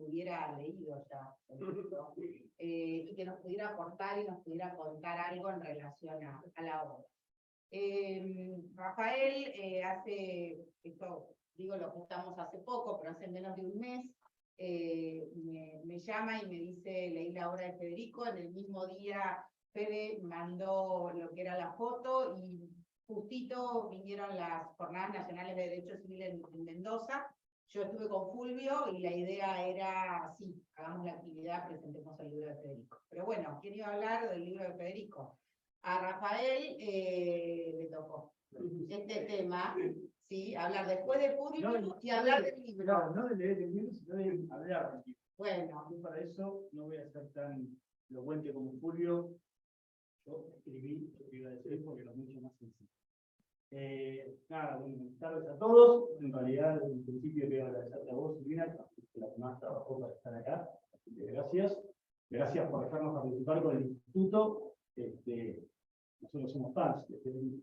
hubiera leído ya el libro, y que nos pudiera aportar y nos pudiera contar algo en relación a la obra. Rafael hace, esto digo lo juntamos hace poco, pero hace menos de un mes, me llama y me dice, leí la obra de Federico, en el mismo día Fede mandó lo que era la foto y justito vinieron las Jornadas Nacionales de Derecho Civil en Mendoza. Yo estuve con Fulvio y la idea era, sí, hagamos la actividad, presentemos el libro de Federico. Pero bueno, ¿quién iba a hablar del libro de Federico? A Rafael le tocó este tema, ¿sí? Hablar después de Fulvio y hablar del libro. No de leer el libro, sino de hablar del libro. Bueno. Yo para eso no voy a ser tan elocuente como Fulvio. Yo escribí lo que iba a decir porque era mucho más sencillo. Nada, buenas tardes a todos. En realidad, en principio quiero agradecerte a vos, Silvina, que la que más trabajó para estar acá. Así que gracias. Gracias por dejarnos participar con el instituto. Nosotros somos fans del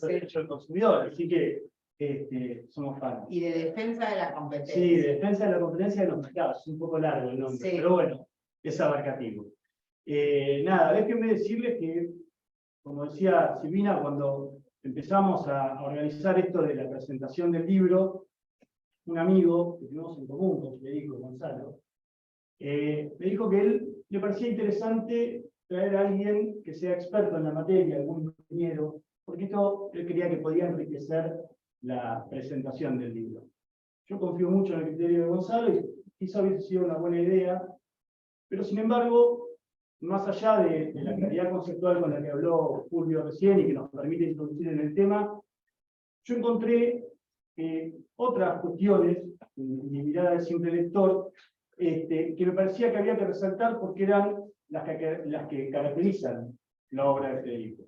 derecho del consumidor, así que somos fans. Y de defensa de la competencia. Sí, de defensa de la competencia de los mercados. Es un poco largo el nombre, sí, pero bueno, es abarcativo. Nada, déjenme decirles que, como decía Silvina, cuando empezamos a organizar esto de la presentación del libro, un amigo que tenemos en común con Federico Gonzalo, me dijo que él le parecía interesante traer a alguien que sea experto en la materia, algún ingeniero, porque esto él creía que podía enriquecer la presentación del libro. Yo confío mucho en el criterio de Gonzalo y quizá hubiese sido una buena idea, pero sin embargo, más allá de la claridad conceptual con la que habló Fulvio recién y que nos permite introducir en el tema, yo encontré otras cuestiones, en mi mirada de simple lector, que me parecía que había que resaltar porque eran las que caracterizan la obra de Federico.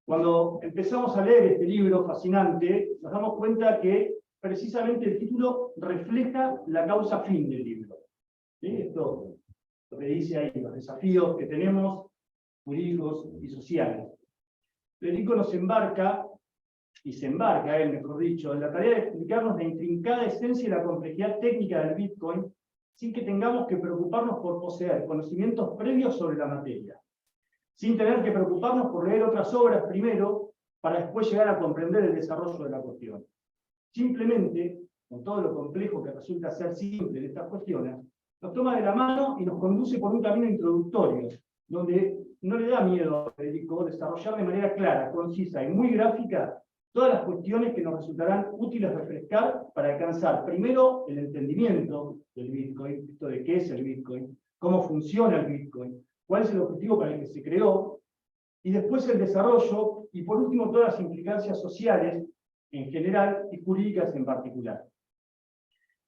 Cuando empezamos a leer este libro fascinante, nos damos cuenta que precisamente el título refleja la causa fin del libro. ¿Sí? Esto lo que dice ahí, los desafíos que tenemos jurídicos y sociales. Federico nos embarca, y se embarca él, mejor dicho, en la tarea de explicarnos la intrincada esencia y la complejidad técnica del Bitcoin, sin que tengamos que preocuparnos por poseer conocimientos previos sobre la materia, sin tener que preocuparnos por leer otras obras primero, para después llegar a comprender el desarrollo de la cuestión. Simplemente, con todo lo complejo que resulta ser simple en estas cuestiones, nos toma de la mano y nos conduce por un camino introductorio, donde no le da miedo a Federico desarrollar de manera clara, concisa y muy gráfica todas las cuestiones que nos resultarán útiles refrescar para alcanzar primero el entendimiento del Bitcoin, esto de qué es el Bitcoin, cómo funciona el Bitcoin, cuál es el objetivo para el que se creó, y después el desarrollo, y por último todas las implicancias sociales en general y jurídicas en particular.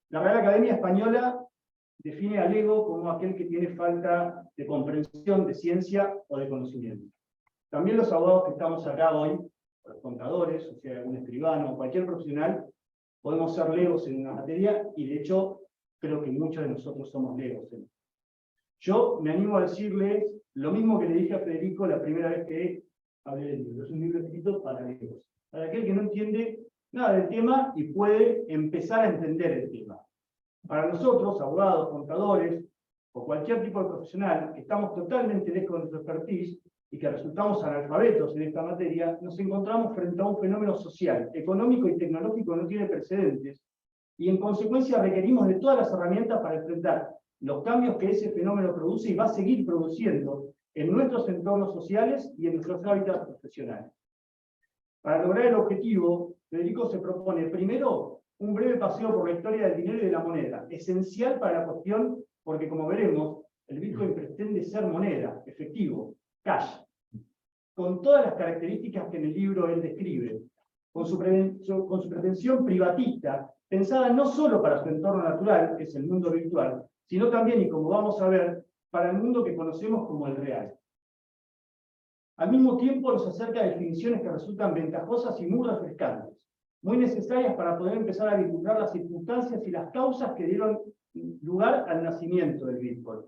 La Real Academia Española define al ego como aquel que tiene falta de comprensión de ciencia o de conocimiento. También los abogados que estamos acá hoy, los contadores, o sea, un escribano, cualquier profesional, podemos ser legos en una materia, y de hecho, creo que muchos de nosotros somos legos. Yo me animo a decirles lo mismo que le dije a Federico la primera vez que hablé del libro. Es un libro escrito para legos, para aquel que no entiende nada del tema y puede empezar a entender el tema. Para nosotros, abogados, contadores, o cualquier tipo de profesional que estamos totalmente lejos de nuestro expertise y que resultamos analfabetos en esta materia, nos encontramos frente a un fenómeno social, económico y tecnológico que no tiene precedentes, y en consecuencia requerimos de todas las herramientas para enfrentar los cambios que ese fenómeno produce y va a seguir produciendo en nuestros entornos sociales y en nuestros hábitats profesionales. Para lograr el objetivo, Federico se propone primero un breve paseo por la historia del dinero y de la moneda, esencial para la cuestión porque, como veremos, el Bitcoin pretende ser moneda, efectivo, cash, con todas las características que en el libro él describe, con su pretensión privatista, pensada no solo para su entorno natural, que es el mundo virtual, sino también, y como vamos a ver, para el mundo que conocemos como el real. Al mismo tiempo nos acerca a definiciones que resultan ventajosas y muy refrescantes, muy necesarias para poder empezar a vislumbrar las circunstancias y las causas que dieron lugar al nacimiento del Bitcoin.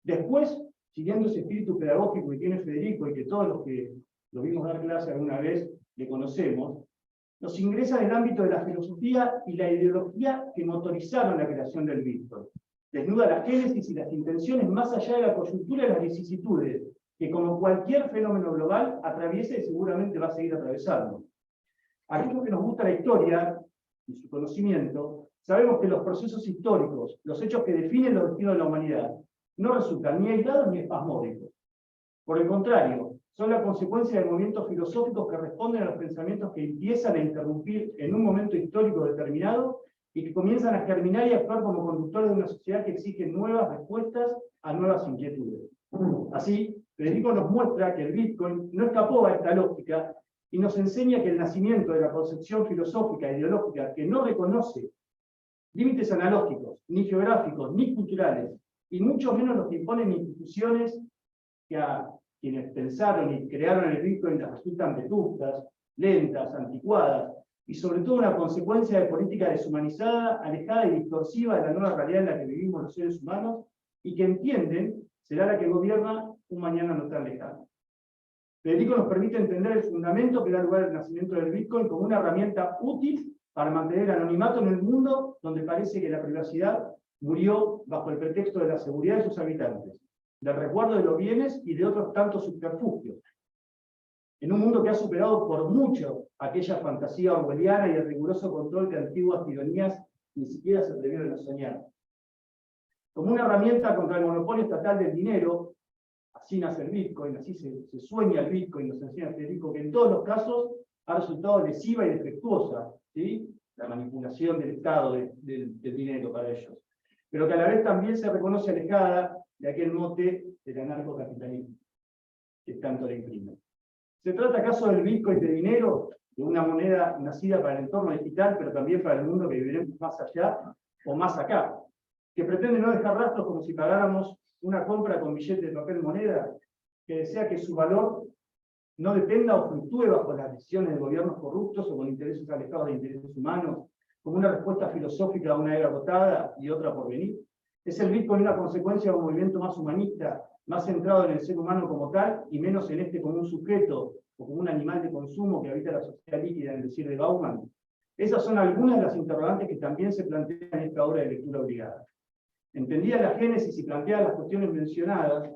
Después, siguiendo ese espíritu pedagógico que tiene Federico y que todos los que lo vimos dar clase alguna vez le conocemos, nos ingresa en el ámbito de la filosofía y la ideología que motorizaron la creación del Bitcoin. Desnuda la génesis y las intenciones más allá de la coyuntura y las vicisitudes, que como cualquier fenómeno global atraviesa y seguramente va a seguir atravesando. Aquellos que nos gusta la historia y su conocimiento, sabemos que los procesos históricos, los hechos que definen los destinos de la humanidad, no resultan ni aislados ni espasmódicos. Por el contrario, son la consecuencia de movimientos filosóficos que responden a los pensamientos que empiezan a interrumpir en un momento histórico determinado y que comienzan a germinar y actuar como conductores de una sociedad que exige nuevas respuestas a nuevas inquietudes. Así, Federico nos muestra que el Bitcoin no escapó a esta lógica y nos enseña que el nacimiento de la concepción filosófica e ideológica que no reconoce límites analógicos, ni geográficos, ni culturales, y mucho menos los que imponen instituciones que a quienes pensaron y crearon el Bitcoin les resultan vetustas, lentas, anticuadas, y sobre todo una consecuencia de política deshumanizada, alejada y distorsiva de la nueva realidad en la que vivimos los seres humanos, y que entienden será la que gobierna un mañana no tan lejano. Federico nos permite entender el fundamento que da lugar al nacimiento del Bitcoin como una herramienta útil para mantener el anonimato en el mundo donde parece que la privacidad murió bajo el pretexto de la seguridad de sus habitantes, del resguardo de los bienes y de otros tantos subterfugios. En un mundo que ha superado por mucho aquella fantasía orwelliana y el riguroso control de antiguas tiranías ni siquiera se atrevieron a soñar. Como una herramienta contra el monopolio estatal del dinero, así nace el Bitcoin, así se sueña el Bitcoin, nos enseña Federico, que en todos los casos ha resultado lesiva y defectuosa, ¿sí? La manipulación del Estado del dinero para ellos. Pero que a la vez también se reconoce alejada de aquel mote del anarcocapitalismo, que tanto le imprime. ¿Se trata acaso del Bitcoin de dinero, de una moneda nacida para el entorno digital, pero también para el mundo que viviremos más allá o más acá, que pretende no dejar rastros como si pagáramos una compra con billete de papel moneda, que desea que su valor no dependa o fluctúe bajo las decisiones de gobiernos corruptos o con intereses alejados de intereses humanos, como una respuesta filosófica a una era agotada y otra por venir? ¿Es el Bitcoin una consecuencia de un movimiento más humanista, más centrado en el ser humano como tal, y menos en este como un sujeto o como un animal de consumo que habita la sociedad líquida, en el decir de Bauman? Esas son algunas de las interrogantes que también se plantean en esta obra de lectura obligada. Entendida la génesis y planteadas las cuestiones mencionadas,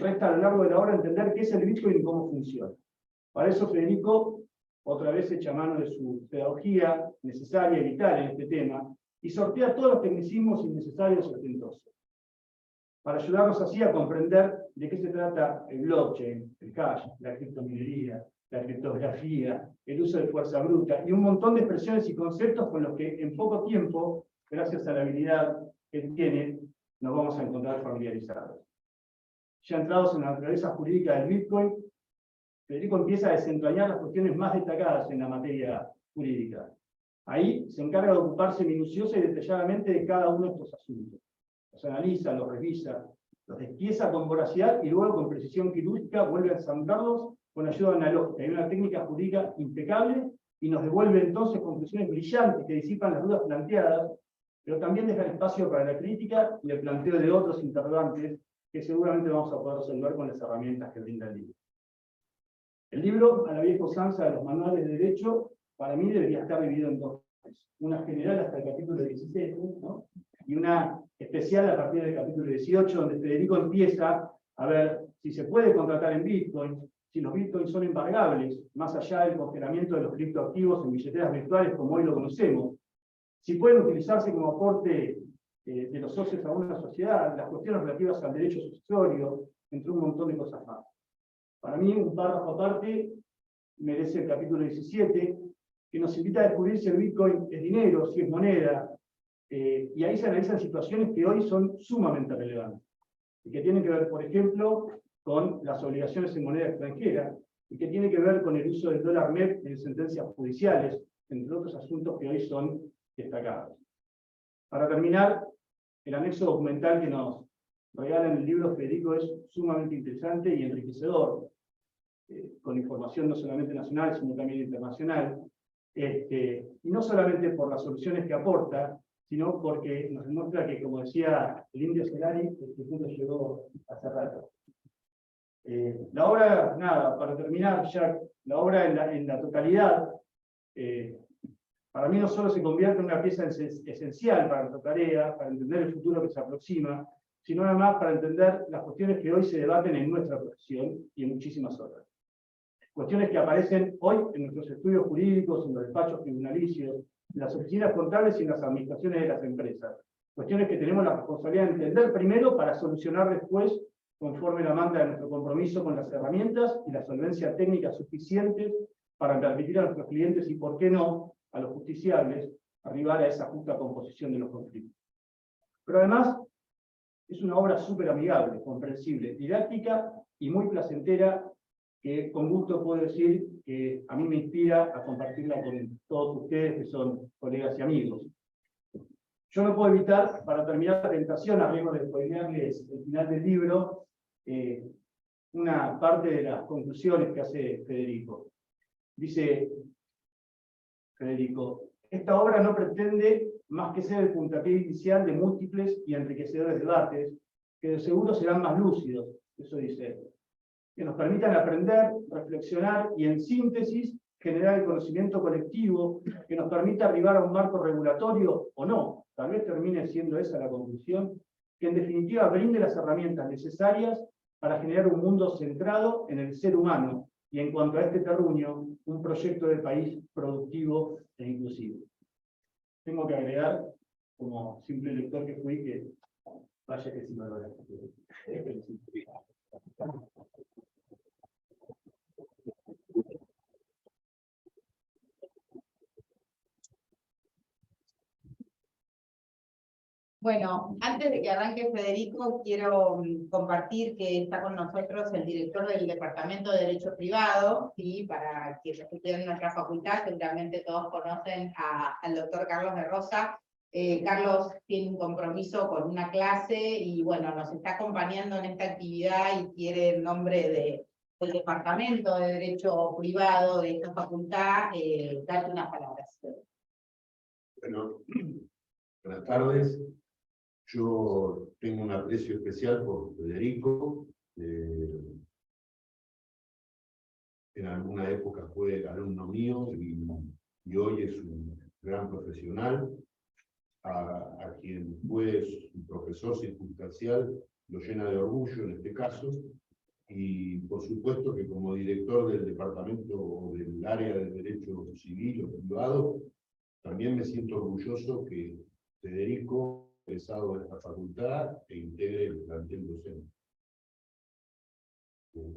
resta a lo largo de la obra entender qué es el Bitcoin y cómo funciona. Para eso Federico, otra vez echa mano de su pedagogía necesaria y vital en este tema, y sortea todos los tecnicismos innecesarios y ostentosos, para ayudarnos así a comprender de qué se trata el blockchain, el hash, la criptominería, la criptografía, el uso de fuerza bruta, y un montón de expresiones y conceptos con los que en poco tiempo, gracias a la habilidad que él tiene, nos vamos a encontrar familiarizados. Ya entrados en la naturaleza jurídica del Bitcoin, Federico empieza a desentrañar las cuestiones más destacadas en la materia jurídica. Ahí se encarga de ocuparse minuciosa y detalladamente de cada uno de estos asuntos. Los analiza, los revisa, los despieza con voracidad y luego con precisión quirúrgica vuelve a ensamblarlos con ayuda analógica. Hay una técnica jurídica impecable y nos devuelve entonces conclusiones brillantes que disipan las dudas planteadas, pero también dejan espacio para la crítica y el planteo de otros interrogantes que seguramente vamos a poder resolver con las herramientas que brinda el libro. El libro, a la vieja usanza de los manuales de derecho, para mí debería estar dividido en dos partes. Una general hasta el capítulo 17, ¿no? Y una especial a partir del capítulo 18, donde Federico empieza a ver si se puede contratar en Bitcoin, si los Bitcoins son embargables, más allá del congelamiento de los criptoactivos en billeteras virtuales como hoy lo conocemos, si pueden utilizarse como aporte de los socios a una sociedad, las cuestiones relativas al derecho sucesorio, entre un montón de cosas más. Para mí, un párrafo aparte merece el capítulo 17, que nos invita a descubrir si el Bitcoin es dinero, si es moneda, y ahí se analizan situaciones que hoy son sumamente relevantes, y que tienen que ver, por ejemplo, con las obligaciones en moneda extranjera, y que tienen que ver con el uso del dólar MEP en sentencias judiciales, entre otros asuntos que hoy son destacados. Para terminar, el anexo documental que nos regala en el libro Federico es sumamente interesante y enriquecedor, con información no solamente nacional, sino también internacional, y no solamente por las soluciones que aporta, sino porque nos demuestra que, como decía el indio Solari, este punto llegó hace rato. La obra, nada, para terminar ya, la obra en la totalidad, para mí no solo se convierte en una pieza esencial para nuestra tarea, para entender el futuro que se aproxima, sino además para entender las cuestiones que hoy se debaten en nuestra profesión y en muchísimas otras. Cuestiones que aparecen hoy en nuestros estudios jurídicos, en los despachos tribunalicios, en las oficinas contables y en las administraciones de las empresas. Cuestiones que tenemos la responsabilidad de entender primero para solucionar después, conforme la manda de nuestro compromiso con las herramientas y la solvencia técnica suficientes para permitir a nuestros clientes y, por qué no, a los justiciables, arribar a esa justa composición de los conflictos. Pero además, es una obra súper amigable, comprensible, didáctica y muy placentera, que con gusto puedo decir que a mí me inspira a compartirla con todos ustedes que son colegas y amigos. Yo no puedo evitar, para terminar la tentación, a riesgo de spoilearles el final del libro, una parte de las conclusiones que hace Federico. Dice Federico: esta obra no pretende más que ser el puntapié inicial de múltiples y enriquecedores debates, que de seguro serán más lúcidos, eso dice él, que nos permitan aprender, reflexionar y, en síntesis, generar el conocimiento colectivo que nos permita arribar a un marco regulatorio o no, tal vez termine siendo esa la conclusión, que en definitiva brinde las herramientas necesarias para generar un mundo centrado en el ser humano y, en cuanto a este terruño, un proyecto de país productivo e inclusivo. Tengo que agregar, como simple lector que fui, que vaya que sí me lo Bueno, antes de que arranque Federico, quiero compartir que está con nosotros el director del Departamento de Derecho Privado, y para quienes estuvieron en nuestra facultad, seguramente todos conocen al doctor Carlos de Rosa. Carlos tiene un compromiso con una clase y bueno, nos está acompañando en esta actividad y quiere, en nombre del Departamento de Derecho Privado de esta facultad, darte unas palabras. Bueno, buenas tardes. Yo tengo un aprecio especial por Federico. En alguna época fue alumno mío y hoy es un gran profesional. A quien fue su profesor circunstancial lo llena de orgullo en este caso. Y por supuesto que como director del departamento o del área de Derecho Civil o Privado, también me siento orgulloso que Federico egresado de esta facultad e integre el plantel docente.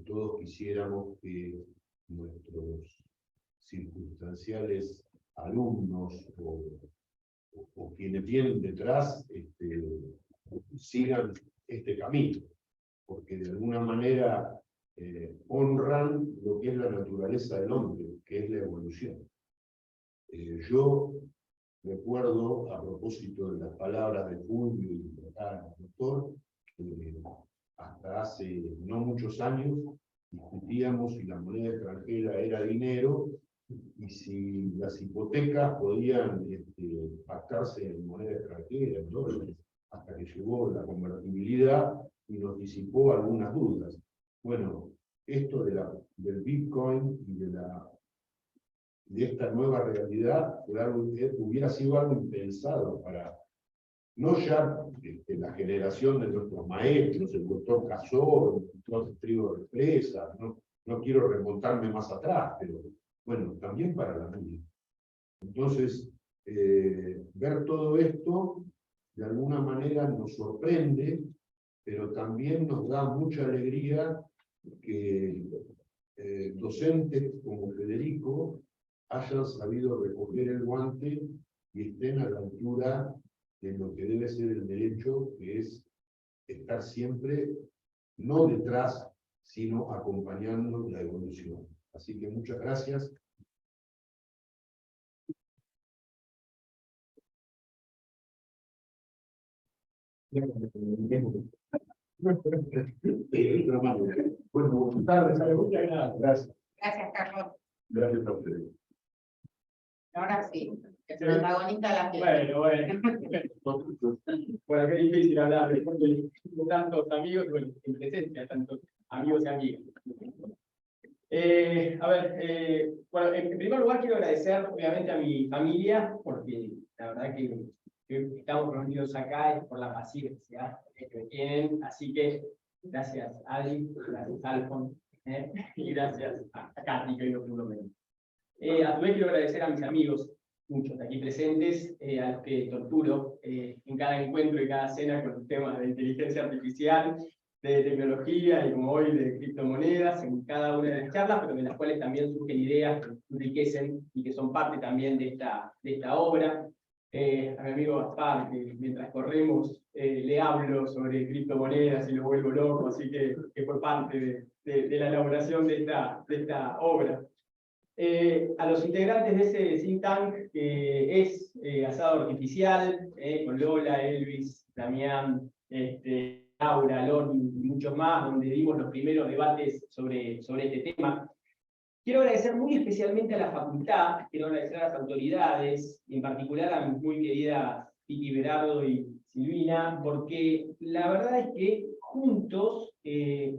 Todos quisiéramos que nuestros circunstanciales alumnos o quienes vienen detrás sigan este camino, porque de alguna manera honran lo que es la naturaleza del hombre, que es la evolución. Yo recuerdo, a propósito de las palabras de Fulvio y de acá el doctor, hasta hace no muchos años discutíamos si la moneda extranjera era dinero y si las hipotecas podían pactarse en moneda extranjera, en dólares, hasta que llegó la convertibilidad y nos disipó algunas dudas. Bueno, esto del Bitcoin y de esta nueva realidad hubiera sido algo impensado para, no ya la generación de nuestros maestros, el doctor Casó, el doctor Trigo de Presa, no quiero remontarme más atrás, pero bueno, también para la mía. Entonces, ver todo esto, de alguna manera nos sorprende, pero también nos da mucha alegría que docentes como Federico hayan sabido recoger el guante y estén a la altura de lo que debe ser el derecho, que es estar siempre, no detrás, sino acompañando la evolución. Así que muchas gracias. Bueno, buenas tardes. Gracias. Gracias, Carlos. Gracias a ustedes. Ahora sí, el protagonista de la fiesta. Bueno, qué difícil hablar de tantos amigos, bueno, en presencia de tantos amigos y amigas. Bueno, en primer lugar quiero agradecer obviamente a mi familia, porque la verdad que estamos reunidos acá es por la paciencia que me tienen, así que gracias Adi, gracias Alfon, y gracias a Katy, que hoy no pudo venir. A su vez quiero agradecer a mis amigos, muchos aquí presentes, a los que torturo en cada encuentro y cada cena con los temas de inteligencia artificial, de tecnología y como hoy de criptomonedas en cada una de las charlas, pero de las cuales también surgen ideas que enriquecen y que son parte también de esta obra. A mi amigo Gaspar, que mientras corremos le hablo sobre criptomonedas y lo vuelvo loco, así que fue parte de la elaboración de esta obra. A los integrantes de ese think tank que es Asado Artificial, con Lola, Elvis, Damián, Laura, Lon y muchos más, donde dimos los primeros debates sobre este tema. Quiero agradecer muy especialmente a la facultad, quiero agradecer a las autoridades, y en particular a mis muy queridas Titi Berardo y Silvina, porque la verdad es que juntos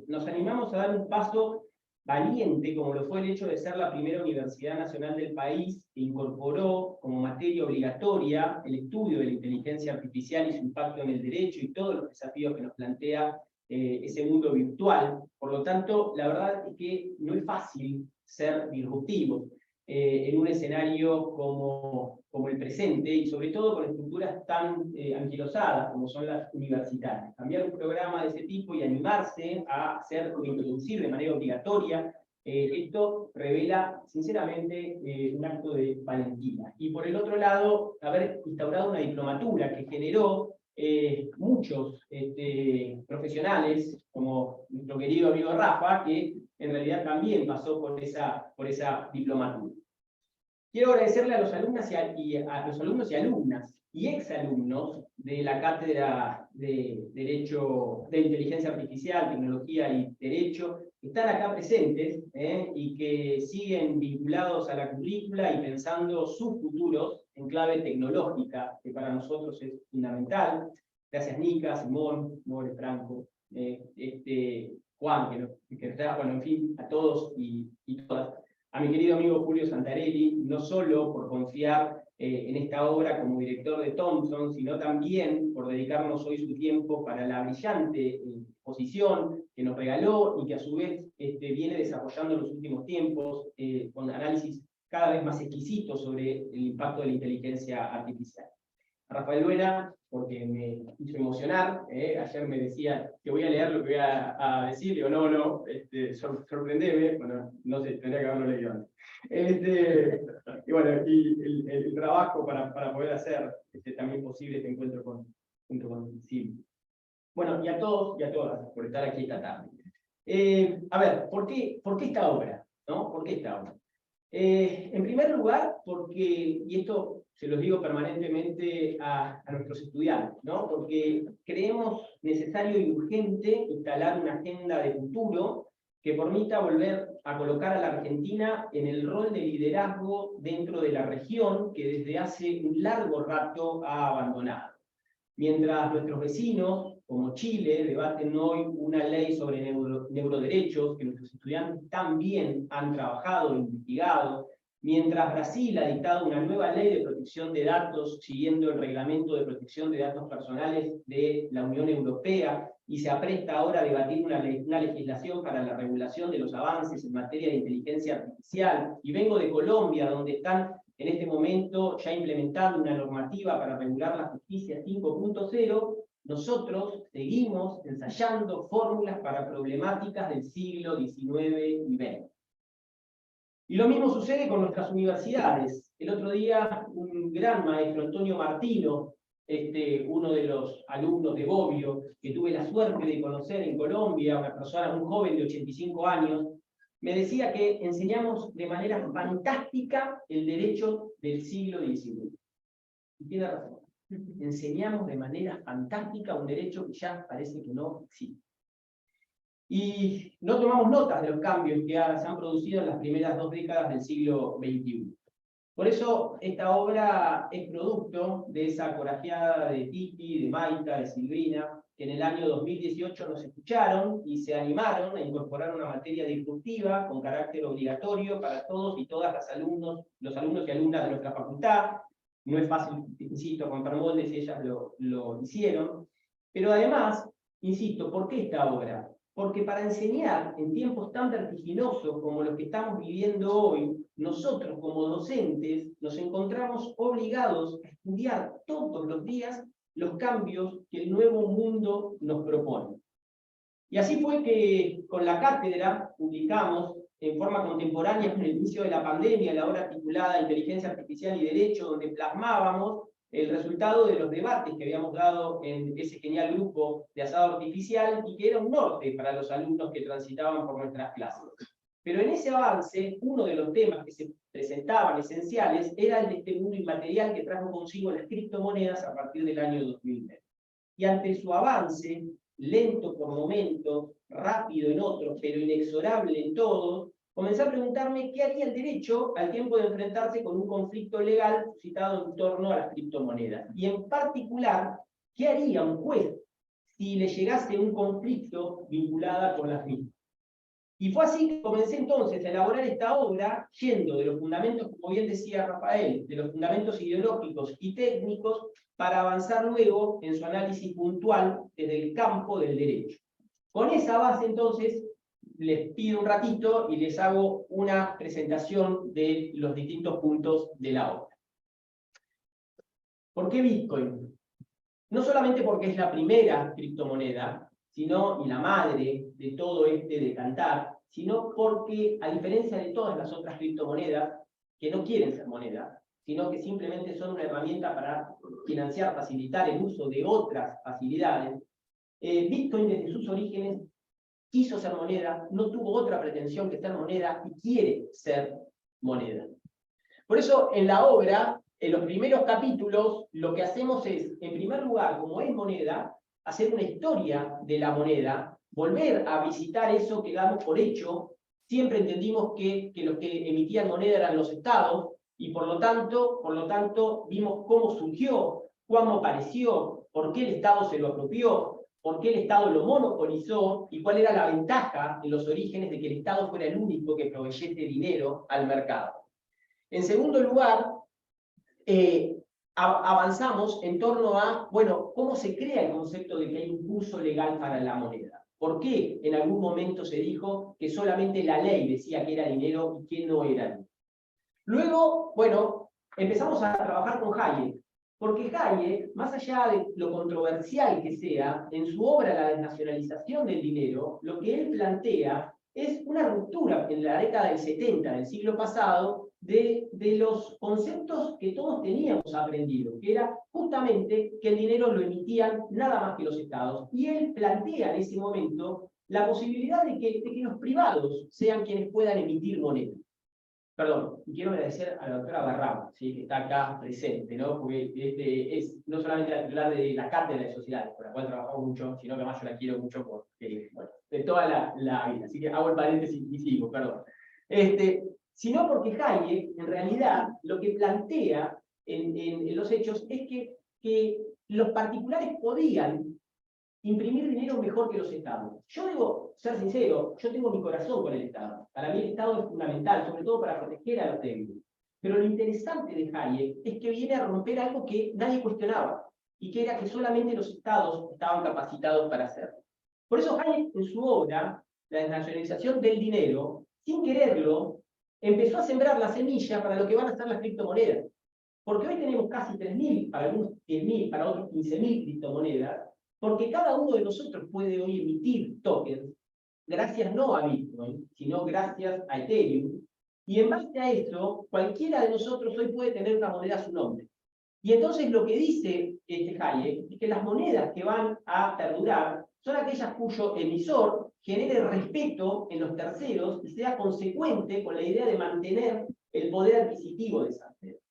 nos animamos a dar un paso valiente, como lo fue el hecho de ser la primera universidad nacional del país que incorporó como materia obligatoria el estudio de la inteligencia artificial y su impacto en el derecho y todos los desafíos que nos plantea ese mundo virtual. Por lo tanto, la verdad es que no es fácil ser disruptivos en un escenario como el presente, y sobre todo con estructuras tan anquilosadas como son las universitarias. Cambiar un programa de ese tipo y animarse a hacer o introducir de manera obligatoria, esto revela sinceramente un acto de valentía. Y por el otro lado, haber instaurado una diplomatura que generó muchos profesionales, como nuestro querido amigo Rafa, que en realidad también pasó por esa diplomatura. Quiero agradecerle a los alumnos y alumnas y exalumnos de la Cátedra de Derecho, de Inteligencia Artificial, Tecnología y Derecho, que están acá presentes y que siguen vinculados a la currícula y pensando sus futuros en clave tecnológica, que para nosotros es fundamental. Gracias Nica, Simón, More, Franco, Juan, que está, bueno, en fin, a todos y todas. A mi querido amigo Julio Santarelli, no solo por confiar en esta obra como director de Thompson, sino también por dedicarnos hoy su tiempo para la brillante exposición que nos regaló y que a su vez viene desarrollando en los últimos tiempos con análisis cada vez más exquisitos sobre el impacto de la inteligencia artificial. A Rafael Luena, porque me hizo emocionar, ayer me decía que voy a leer lo que voy a decir, digo, no, sorprendeme, bueno, no sé, tendría que haberlo leído antes. Y bueno, y el trabajo para poder hacer también posible este encuentro junto con Silvia. Bueno, y a todos y a todas por estar aquí esta tarde. A ver, ¿por qué esta obra? ¿No? ¿Por qué esta obra? En primer lugar, porque, y esto se los digo permanentemente a nuestros estudiantes, ¿no? Porque creemos necesario y urgente instalar una agenda de futuro que permita volver a colocar a la Argentina en el rol de liderazgo dentro de la región que desde hace un largo rato ha abandonado. Mientras nuestros vecinos, como Chile, debaten hoy una ley sobre neuroderechos que nuestros estudiantes también han trabajado e investigado, mientras Brasil ha dictado una nueva ley de protección de datos siguiendo el reglamento de protección de datos personales de la Unión Europea, y se apresta ahora a debatir una legislación para la regulación de los avances en materia de inteligencia artificial, y vengo de Colombia, donde están en este momento ya implementando una normativa para regular la justicia 5.0, nosotros seguimos ensayando fórmulas para problemáticas del siglo XIX y XX. Y lo mismo sucede con nuestras universidades. El otro día un gran maestro, Antonio Martino, uno de los alumnos de Bobbio, que tuve la suerte de conocer en Colombia, una persona muy joven de 85 años, me decía que enseñamos de manera fantástica el derecho del siglo XIX. Y tiene razón. Enseñamos de manera fantástica un derecho que ya parece que no existe. Y no tomamos notas de los cambios que se han producido en las primeras 2 décadas del siglo XXI. Por eso esta obra es producto de esa corajeada de Titi, de Maika, de Silvina, que en el año 2018 nos escucharon y se animaron a incorporar una materia disruptiva con carácter obligatorio para todos y todas los alumnos y alumnas de nuestra facultad. No es fácil, insisto, romper moldes, ellas lo hicieron. Pero además, insisto, ¿por qué esta obra? Porque para enseñar en tiempos tan vertiginosos como los que estamos viviendo hoy, nosotros como docentes nos encontramos obligados a estudiar todos los días los cambios que el nuevo mundo nos propone. Y así fue que con la cátedra publicamos en forma contemporánea con el inicio de la pandemia la obra titulada Inteligencia Artificial y Derecho, donde plasmábamos el resultado de los debates que habíamos dado en ese genial grupo de asado artificial y que era un norte para los alumnos que transitaban por nuestras clases. Pero en ese avance, uno de los temas que se presentaban esenciales era el de este mundo inmaterial que trajo consigo las criptomonedas a partir del año 2020. Y ante su avance, lento por momentos, rápido en otros, pero inexorable en todos, comencé a preguntarme qué haría el derecho al tiempo de enfrentarse con un conflicto legal suscitado en torno a las criptomonedas. Y en particular, ¿qué haría un juez si le llegase un conflicto vinculado con las mismas? Y fue así que comencé entonces a elaborar esta obra, yendo de los fundamentos, como bien decía Rafael, de los fundamentos ideológicos y técnicos, para avanzar luego en su análisis puntual desde el campo del derecho. Con esa base, entonces, les pido un ratito y les hago una presentación de los distintos puntos de la obra. ¿Por qué Bitcoin? No solamente porque es la primera criptomoneda, sino, y la madre de todo este decantar, sino porque, a diferencia de todas las otras criptomonedas, que no quieren ser moneda, sino que simplemente son una herramienta para financiar, facilitar el uso de otras facilidades, Bitcoin desde sus orígenes quiso ser moneda, no tuvo otra pretensión que ser moneda y quiere ser moneda. Por eso, en la obra, en los primeros capítulos, lo que hacemos es, en primer lugar, como es moneda, hacer una historia de la moneda, volver a visitar eso que damos por hecho. Siempre entendimos que los que emitían moneda eran los estados, y por lo tanto vimos cómo surgió, cómo apareció, por qué el Estado se lo apropió, por qué el Estado lo monopolizó, y cuál era la ventaja en los orígenes de que el Estado fuera el único que proveyese dinero al mercado. En segundo lugar, avanzamos en torno a, bueno, cómo se crea el concepto de que hay un curso legal para la moneda. ¿Por qué en algún momento se dijo que solamente la ley decía que era dinero y que no era dinero? Luego, bueno, empezamos a trabajar con Hayek, porque Hayek, más allá de lo controversial que sea, en su obra La desnacionalización del dinero, lo que él plantea es una ruptura en la década del 70 del siglo pasado de los conceptos que todos teníamos aprendido, que era justamente que el dinero lo emitían nada más que los estados. Y él plantea en ese momento la posibilidad de que los privados sean quienes puedan emitir moneda. Perdón, y quiero agradecer a la doctora Barrao, ¿sí?, que está acá presente, ¿no? Porque es no solamente la titular de la cátedra de sociedades, por la cual trabajamos mucho, sino que además yo la quiero mucho porque, bueno, de toda la vida. Así que hago el paréntesis y sigo, perdón. Sino porque Hayek, en realidad, lo que plantea en los hechos es que los particulares podían imprimir dinero mejor que los estados. Yo debo ser sincero, yo tengo mi corazón con el Estado. Para mí el Estado es fundamental, sobre todo para proteger a los débiles. Pero lo interesante de Hayek es que viene a romper algo que nadie cuestionaba, y que era que solamente los estados estaban capacitados para hacerlo. Por eso Hayek, en su obra, La desnacionalización del dinero, sin quererlo, empezó a sembrar la semilla para lo que van a ser las criptomonedas. Porque hoy tenemos casi 3.000, para algunos 10.000, para otros 15.000 criptomonedas, porque cada uno de nosotros puede hoy emitir tokens, gracias no a Bitcoin, sino gracias a Ethereum, y en base a eso, cualquiera de nosotros hoy puede tener una moneda a su nombre. Y entonces lo que dice Hayek es que las monedas que van a perdurar son aquellas cuyo emisor genere respeto en los terceros y sea consecuente con la idea de mantener el poder adquisitivo de esas monedas.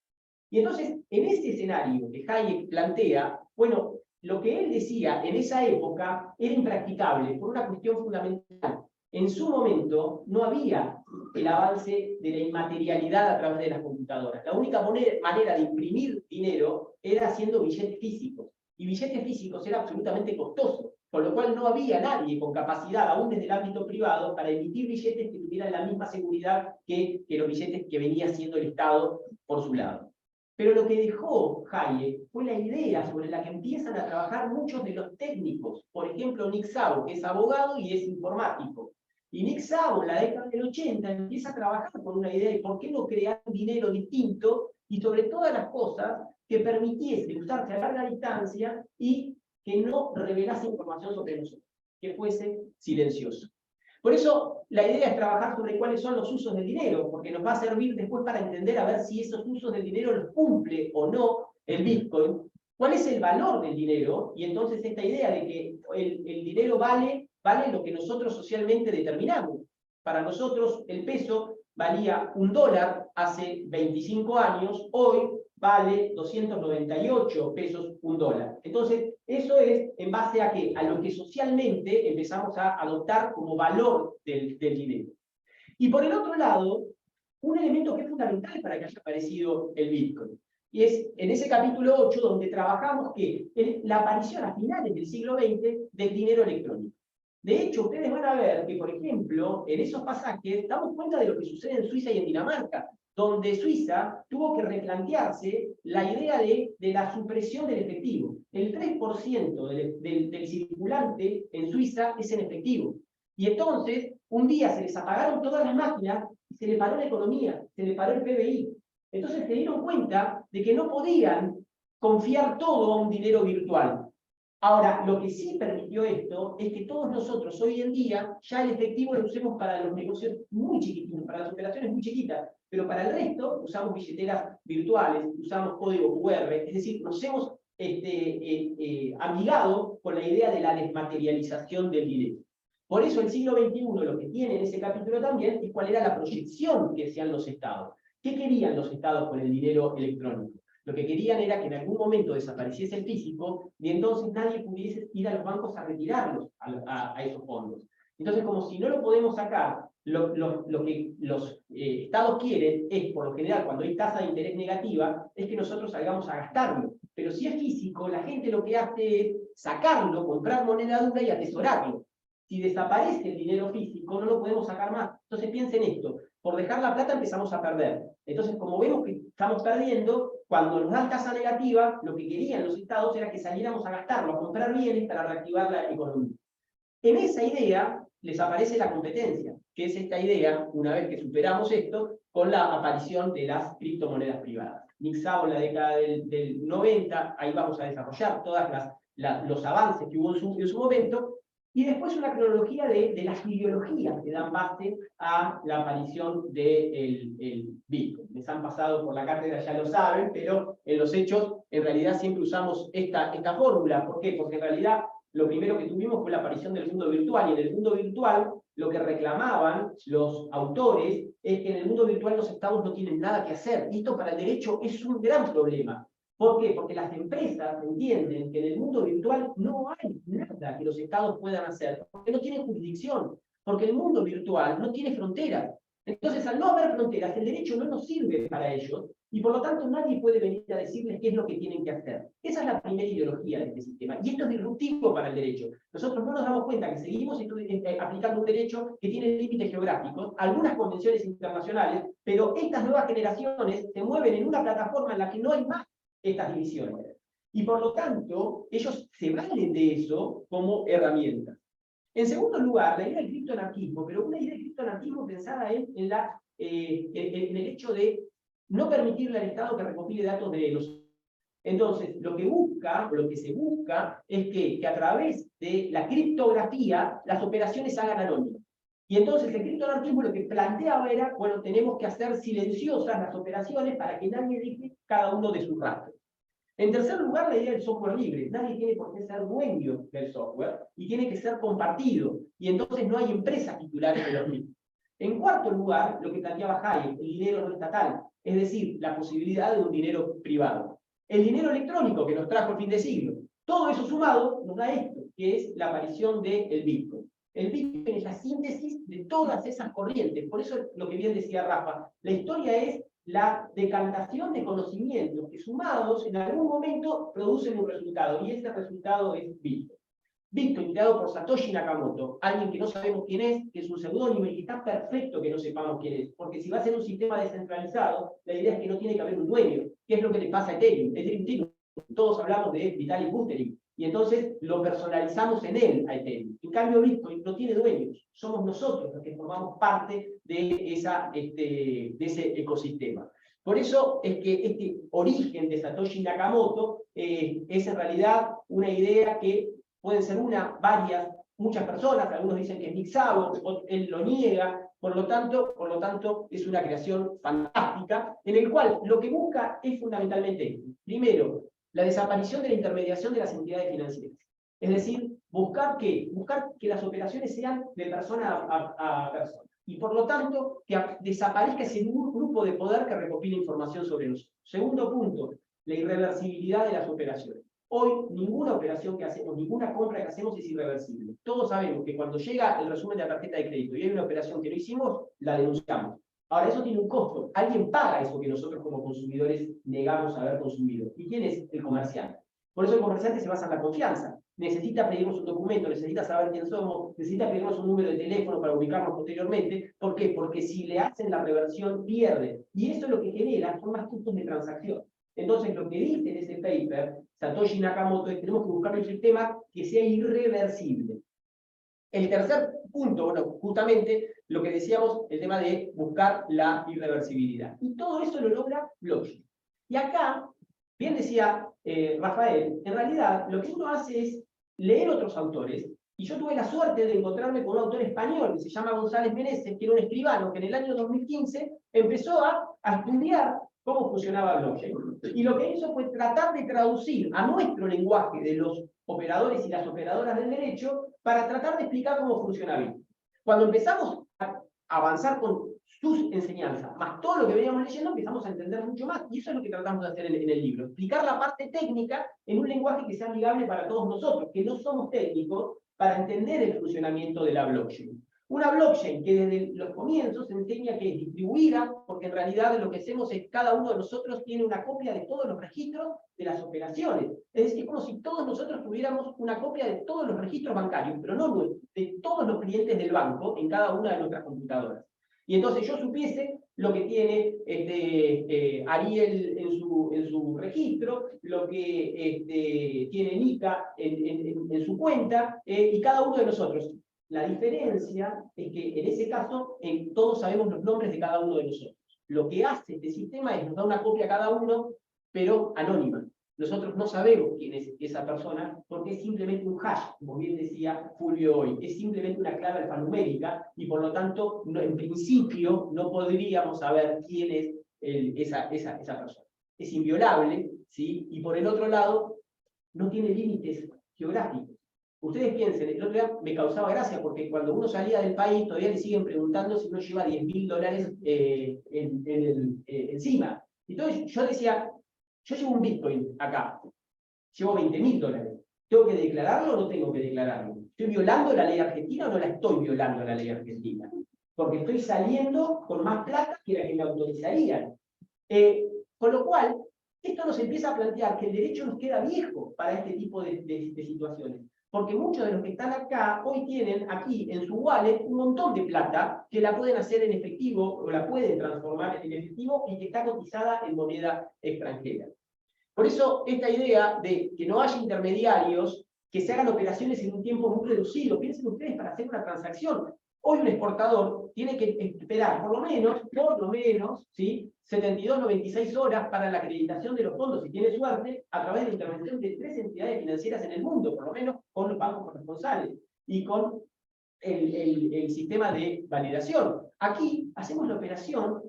Y entonces, en ese escenario que Hayek plantea, bueno, lo que él decía en esa época era impracticable por una cuestión fundamental. En su momento no había el avance de la inmaterialidad a través de las computadoras. La única manera de imprimir dinero era haciendo billetes físicos. Y billetes físicos era absolutamente costoso, con lo cual no había nadie con capacidad, aún desde el ámbito privado, para emitir billetes que tuvieran la misma seguridad que los billetes que venía haciendo el Estado por su lado. Pero lo que dejó Hayek fue la idea sobre la que empiezan a trabajar muchos de los técnicos. Por ejemplo, Nick Szabo, que es abogado y es informático. Y Nick Szabo, en la década del 80, empieza a trabajar con una idea de por qué no crear un dinero distinto y sobre todas las cosas que permitiese usarse a larga distancia y que no revelase información sobre nosotros, que fuese silencioso. Por eso, la idea es trabajar sobre cuáles son los usos del dinero, porque nos va a servir después para entender a ver si esos usos del dinero los cumple o no el Bitcoin, cuál es el valor del dinero, y entonces esta idea de que el dinero vale lo que nosotros socialmente determinamos. Para nosotros el peso valía $1 hace 25 años, hoy vale 298 pesos $1. Entonces, eso es en base a ¿qué? A lo que socialmente empezamos a adoptar como valor del dinero. Y por el otro lado, un elemento que es fundamental para que haya aparecido el Bitcoin. Y es en ese capítulo 8 donde trabajamos que la aparición a finales del siglo XX del dinero electrónico. De hecho, ustedes van a ver que, por ejemplo, en esos pasajes damos cuenta de lo que sucede en Suiza y en Dinamarca, donde Suiza tuvo que replantearse la idea de la supresión del efectivo. El 3% del circulante en Suiza es en efectivo. Y entonces, un día se les apagaron todas las máquinas y se le paró la economía, se le paró el PBI. Entonces se dieron cuenta de que no podían confiar todo a un dinero virtual. Ahora, lo que sí permitió esto es que todos nosotros hoy en día ya el efectivo lo usemos para los negocios muy chiquititos, para las operaciones muy chiquitas, pero para el resto usamos billeteras virtuales, usamos código QR, es decir, nos hemos amigado con la idea de la desmaterialización del dinero. Por eso el siglo XXI lo que tiene en ese capítulo también es cuál era la proyección que hacían los estados. ¿Qué querían los estados con el dinero electrónico? Lo que querían era que en algún momento desapareciese el físico y entonces nadie pudiese ir a los bancos a retirarlos a esos fondos. Entonces, como si no lo podemos sacar, lo que los estados quieren es, por lo general, cuando hay tasa de interés negativa, es que nosotros salgamos a gastarlo. Pero si es físico, la gente lo que hace es sacarlo, comprar moneda dura y atesorarlo. Si desaparece el dinero físico, no lo podemos sacar más. Entonces piensen esto, por dejar la plata empezamos a perder. Entonces, como vemos que estamos perdiendo, cuando nos dan tasa negativa, lo que querían los estados era que saliéramos a gastarlo, a comprar bienes para reactivar la economía. En esa idea les aparece la competencia, que es esta idea, una vez que superamos esto, con la aparición de las criptomonedas privadas. Nick Szabo en la década del 90, ahí vamos a desarrollar todos los avances que hubo en su momento, y después una cronología de las ideologías que dan base a la aparición del Bitcoin. Les han pasado por la cátedra, ya lo saben, pero en los hechos, en realidad siempre usamos esta fórmula. ¿Por qué? Porque en realidad lo primero que tuvimos fue la aparición del mundo virtual, y en el mundo virtual lo que reclamaban los autores es que en el mundo virtual los estados no tienen nada que hacer. Y esto para el derecho es un gran problema. ¿Por qué? Porque las empresas entienden que en el mundo virtual no hay nada que los estados puedan hacer, porque no tienen jurisdicción, porque el mundo virtual no tiene fronteras. Entonces, al no haber fronteras, el derecho no nos sirve para ellos, y por lo tanto nadie puede venir a decirles qué es lo que tienen que hacer. Esa es la primera ideología de este sistema, y esto es disruptivo para el derecho. Nosotros no nos damos cuenta que seguimos aplicando un derecho que tiene límites geográficos, algunas convenciones internacionales, pero estas nuevas generaciones se mueven en una plataforma en la que no hay más estas divisiones. Y por lo tanto, ellos se valen de eso como herramienta. En segundo lugar, la idea del criptoanarquismo, pero una idea de criptoanarquismo pensada en el hecho de no permitirle al Estado que recopile datos de los... Entonces, lo que se busca es que a través de la criptografía las operaciones se hagan anónimas. Y entonces el criptoanarquismo lo que planteaba era, bueno, tenemos que hacer silenciosas las operaciones para que nadie deje cada uno de sus rastros. En tercer lugar, la idea del software libre. Nadie tiene por qué ser dueño del software y tiene que ser compartido. Y entonces no hay empresas titulares de los mismos. En cuarto lugar, lo que planteaba Hayek, el dinero no estatal, es decir, la posibilidad de un dinero privado. El dinero electrónico que nos trajo el fin de siglo. Todo eso sumado nos da esto, que es la aparición del Bitcoin. El Bitcoin es la síntesis de todas esas corrientes. Por eso lo que bien decía Rafa, la historia es la decantación de conocimientos que sumados en algún momento producen un resultado, y ese resultado es Bitcoin. Bitcoin, creado por Satoshi Nakamoto, alguien que no sabemos quién es, que es un seudónimo y que está perfecto que no sepamos quién es, porque si va a ser un sistema descentralizado, la idea es que no tiene que haber un dueño, que es lo que le pasa a Ethereum. Todos hablamos de Vitalik Buterin, y entonces lo personalizamos en él a Ethereum. En cambio, Bitcoin no tiene dueños, somos nosotros los que formamos parte de ese ecosistema. Por eso es que este origen de Satoshi Nakamoto es en realidad una idea que pueden ser una, varias, muchas personas, algunos dicen que es Nick Szabo, él lo niega, por lo tanto es una creación fantástica, en el cual lo que busca es fundamentalmente, primero, la desaparición de la intermediación de las entidades financieras. Es decir, buscar que las operaciones sean de persona a persona. Y por lo tanto, que desaparezca ese grupo de poder que recopila información sobre nosotros. Segundo punto, la irreversibilidad de las operaciones. Hoy, ninguna operación que hacemos, ninguna compra que hacemos es irreversible. Todos sabemos que cuando llega el resumen de la tarjeta de crédito y hay una operación que no hicimos, la denunciamos. Ahora, eso tiene un costo. Alguien paga eso que nosotros como consumidores negamos haber consumido. ¿Y quién es el comerciante? Por eso el comerciante se basa en la confianza. Necesita pedirnos un documento, necesita saber quién somos, necesita pedirnos un número de teléfono para ubicarnos posteriormente. ¿Por qué? Porque si le hacen la reversión, pierde. Y eso es lo que genera, son más costos de transacción. Entonces, lo que dice en ese paper, Satoshi Nakamoto, es que tenemos que buscar un sistema que sea irreversible. El tercer punto, bueno, justamente lo que decíamos, el tema de buscar la irreversibilidad. Y todo eso lo logra blockchain. Y acá, bien decía Rafael, en realidad lo que uno hace es leer otros autores, y yo tuve la suerte de encontrarme con un autor español que se llama González Meneses, que era un escribano que en el año 2015 empezó a estudiar cómo funcionaba blockchain. Y lo que hizo fue tratar de traducir a nuestro lenguaje de los operadores y las operadoras del derecho para tratar de explicar cómo funciona Bitcoin. Cuando empezamos a avanzar con sus enseñanzas, más todo lo que veníamos leyendo, empezamos a entender mucho más. Y eso es lo que tratamos de hacer en el libro. Explicar la parte técnica en un lenguaje que sea amigable para todos nosotros, que no somos técnicos, para entender el funcionamiento de la blockchain. Una blockchain que desde los comienzos se enseña que es distribuida, porque en realidad lo que hacemos es cada uno de nosotros tiene una copia de todos los registros de las operaciones. Es decir, es como si todos nosotros tuviéramos una copia de todos los registros bancarios, pero no de todos los clientes del banco en cada una de nuestras computadoras. Y entonces yo supiese lo que tiene Ariel en su registro, lo que tiene Nika en su cuenta, y cada uno de nosotros. La diferencia es que en ese caso todos sabemos los nombres de cada uno de nosotros. Lo que hace este sistema es nos da una copia a cada uno, pero anónima. Nosotros no sabemos quién es esa persona porque es simplemente un hash, como bien decía Fulvio hoy. Es simplemente una clave alfanumérica y por lo tanto, en principio, no podríamos saber quién es esa persona. Es inviolable, ¿sí? Y por el otro lado, no tiene límites geográficos. Ustedes piensen, el otro día me causaba gracia porque cuando uno salía del país todavía le siguen preguntando si uno lleva $10.000 encima. Entonces yo decía, yo llevo un Bitcoin acá, llevo $20.000. ¿Tengo que declararlo o no tengo que declararlo? ¿Estoy violando la ley argentina o no la estoy violando la ley argentina? Porque estoy saliendo con más plata que la que me autorizarían. Con lo cual, esto nos empieza a plantear que el derecho nos queda viejo para este tipo de situaciones. Porque muchos de los que están acá hoy tienen aquí en su wallet un montón de plata que la pueden hacer en efectivo o la pueden transformar en efectivo y que está cotizada en moneda extranjera. Por eso esta idea de que no haya intermediarios, que se hagan operaciones en un tiempo muy reducido. Piensen ustedes, para hacer una transacción, hoy un exportador tiene que esperar por lo menos, ¿sí? 72-96 horas para la acreditación de los fondos, si tiene suerte, a través de la intervención de 3 entidades financieras en el mundo, por lo menos con los bancos corresponsales y con el sistema de validación. Aquí hacemos la operación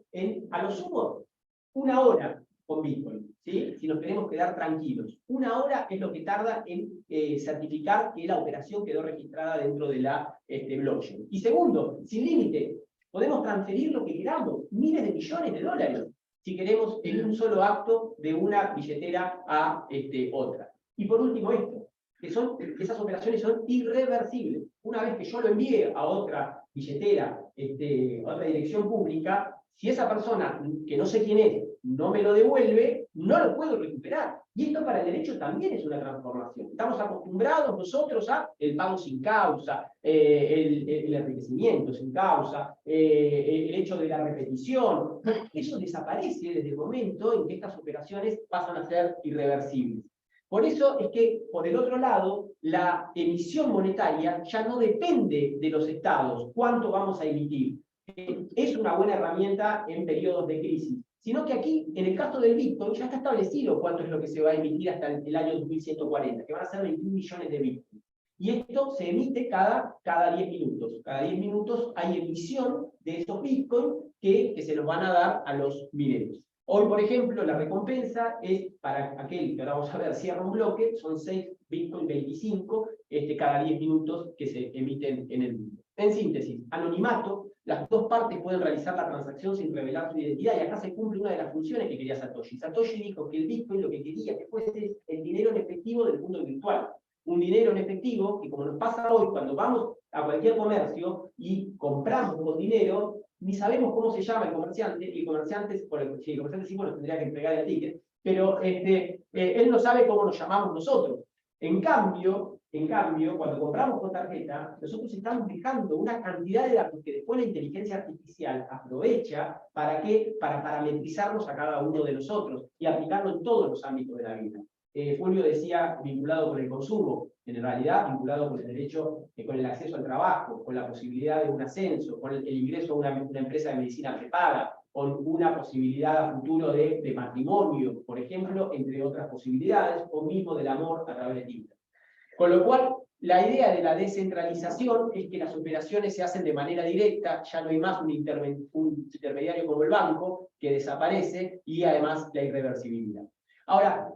a lo sumo 1 hora con Bitcoin, ¿sí? Si nos queremos quedar tranquilos. 1 hora es lo que tarda en certificar que la operación quedó registrada dentro de la blockchain. Y segundo, sin límite. Podemos transferir lo que queramos, miles de millones de dólares, si queremos en un solo acto de una billetera a otra. Y por último esto, esas operaciones son irreversibles. Una vez que yo lo envíe a otra billetera, a otra dirección pública, si esa persona, que no sé quién es, no me lo devuelve, no lo puedo recuperar. Y esto para el derecho también es una transformación. Estamos acostumbrados nosotros a el pago sin causa, el enriquecimiento sin causa, el hecho de la repetición. Eso desaparece desde el momento en que estas operaciones pasan a ser irreversibles. Por eso es que, por el otro lado, la emisión monetaria ya no depende de los estados, cuánto vamos a emitir. Es una buena herramienta en periodos de crisis, sino que aquí, en el caso del Bitcoin, ya está establecido cuánto es lo que se va a emitir hasta el año 2140, que van a ser 21 millones de Bitcoin. Y esto se emite cada 10 minutos. Cada 10 minutos hay emisión de esos Bitcoin que se los van a dar a los mineros. Hoy, por ejemplo, la recompensa es para aquel que ahora vamos a ver, cierra un bloque, son 6 Bitcoin 25 cada 10 minutos que se emiten en el mundo. En síntesis, anonimato, las dos partes pueden realizar la transacción sin revelar su identidad, y acá se cumple una de las funciones que quería Satoshi. Satoshi dijo que el Bitcoin lo que quería que fuese el dinero en efectivo del mundo virtual. Un dinero en efectivo que, como nos pasa hoy, cuando vamos a cualquier comercio y compramos con dinero, ni sabemos cómo se llama el comerciante, y el comerciante sí, bueno, tendría que entregar el ticket, pero él no sabe cómo nos llamamos nosotros. En cambio, cuando compramos con tarjeta, nosotros estamos dejando una cantidad de datos que después la inteligencia artificial aprovecha para parametrizarnos a cada uno de nosotros y aplicarlo en todos los ámbitos de la vida. Fulvio decía vinculado con el consumo, en realidad vinculado con el derecho, con el acceso al trabajo, con la posibilidad de un ascenso, con el ingreso a una empresa de medicina prepaga, con una posibilidad a futuro de matrimonio, por ejemplo, entre otras posibilidades, o mismo del amor a través de Tinder. Con lo cual, la idea de la descentralización es que las operaciones se hacen de manera directa, ya no hay más un intermediario como el banco, que desaparece, y además la irreversibilidad. Ahora,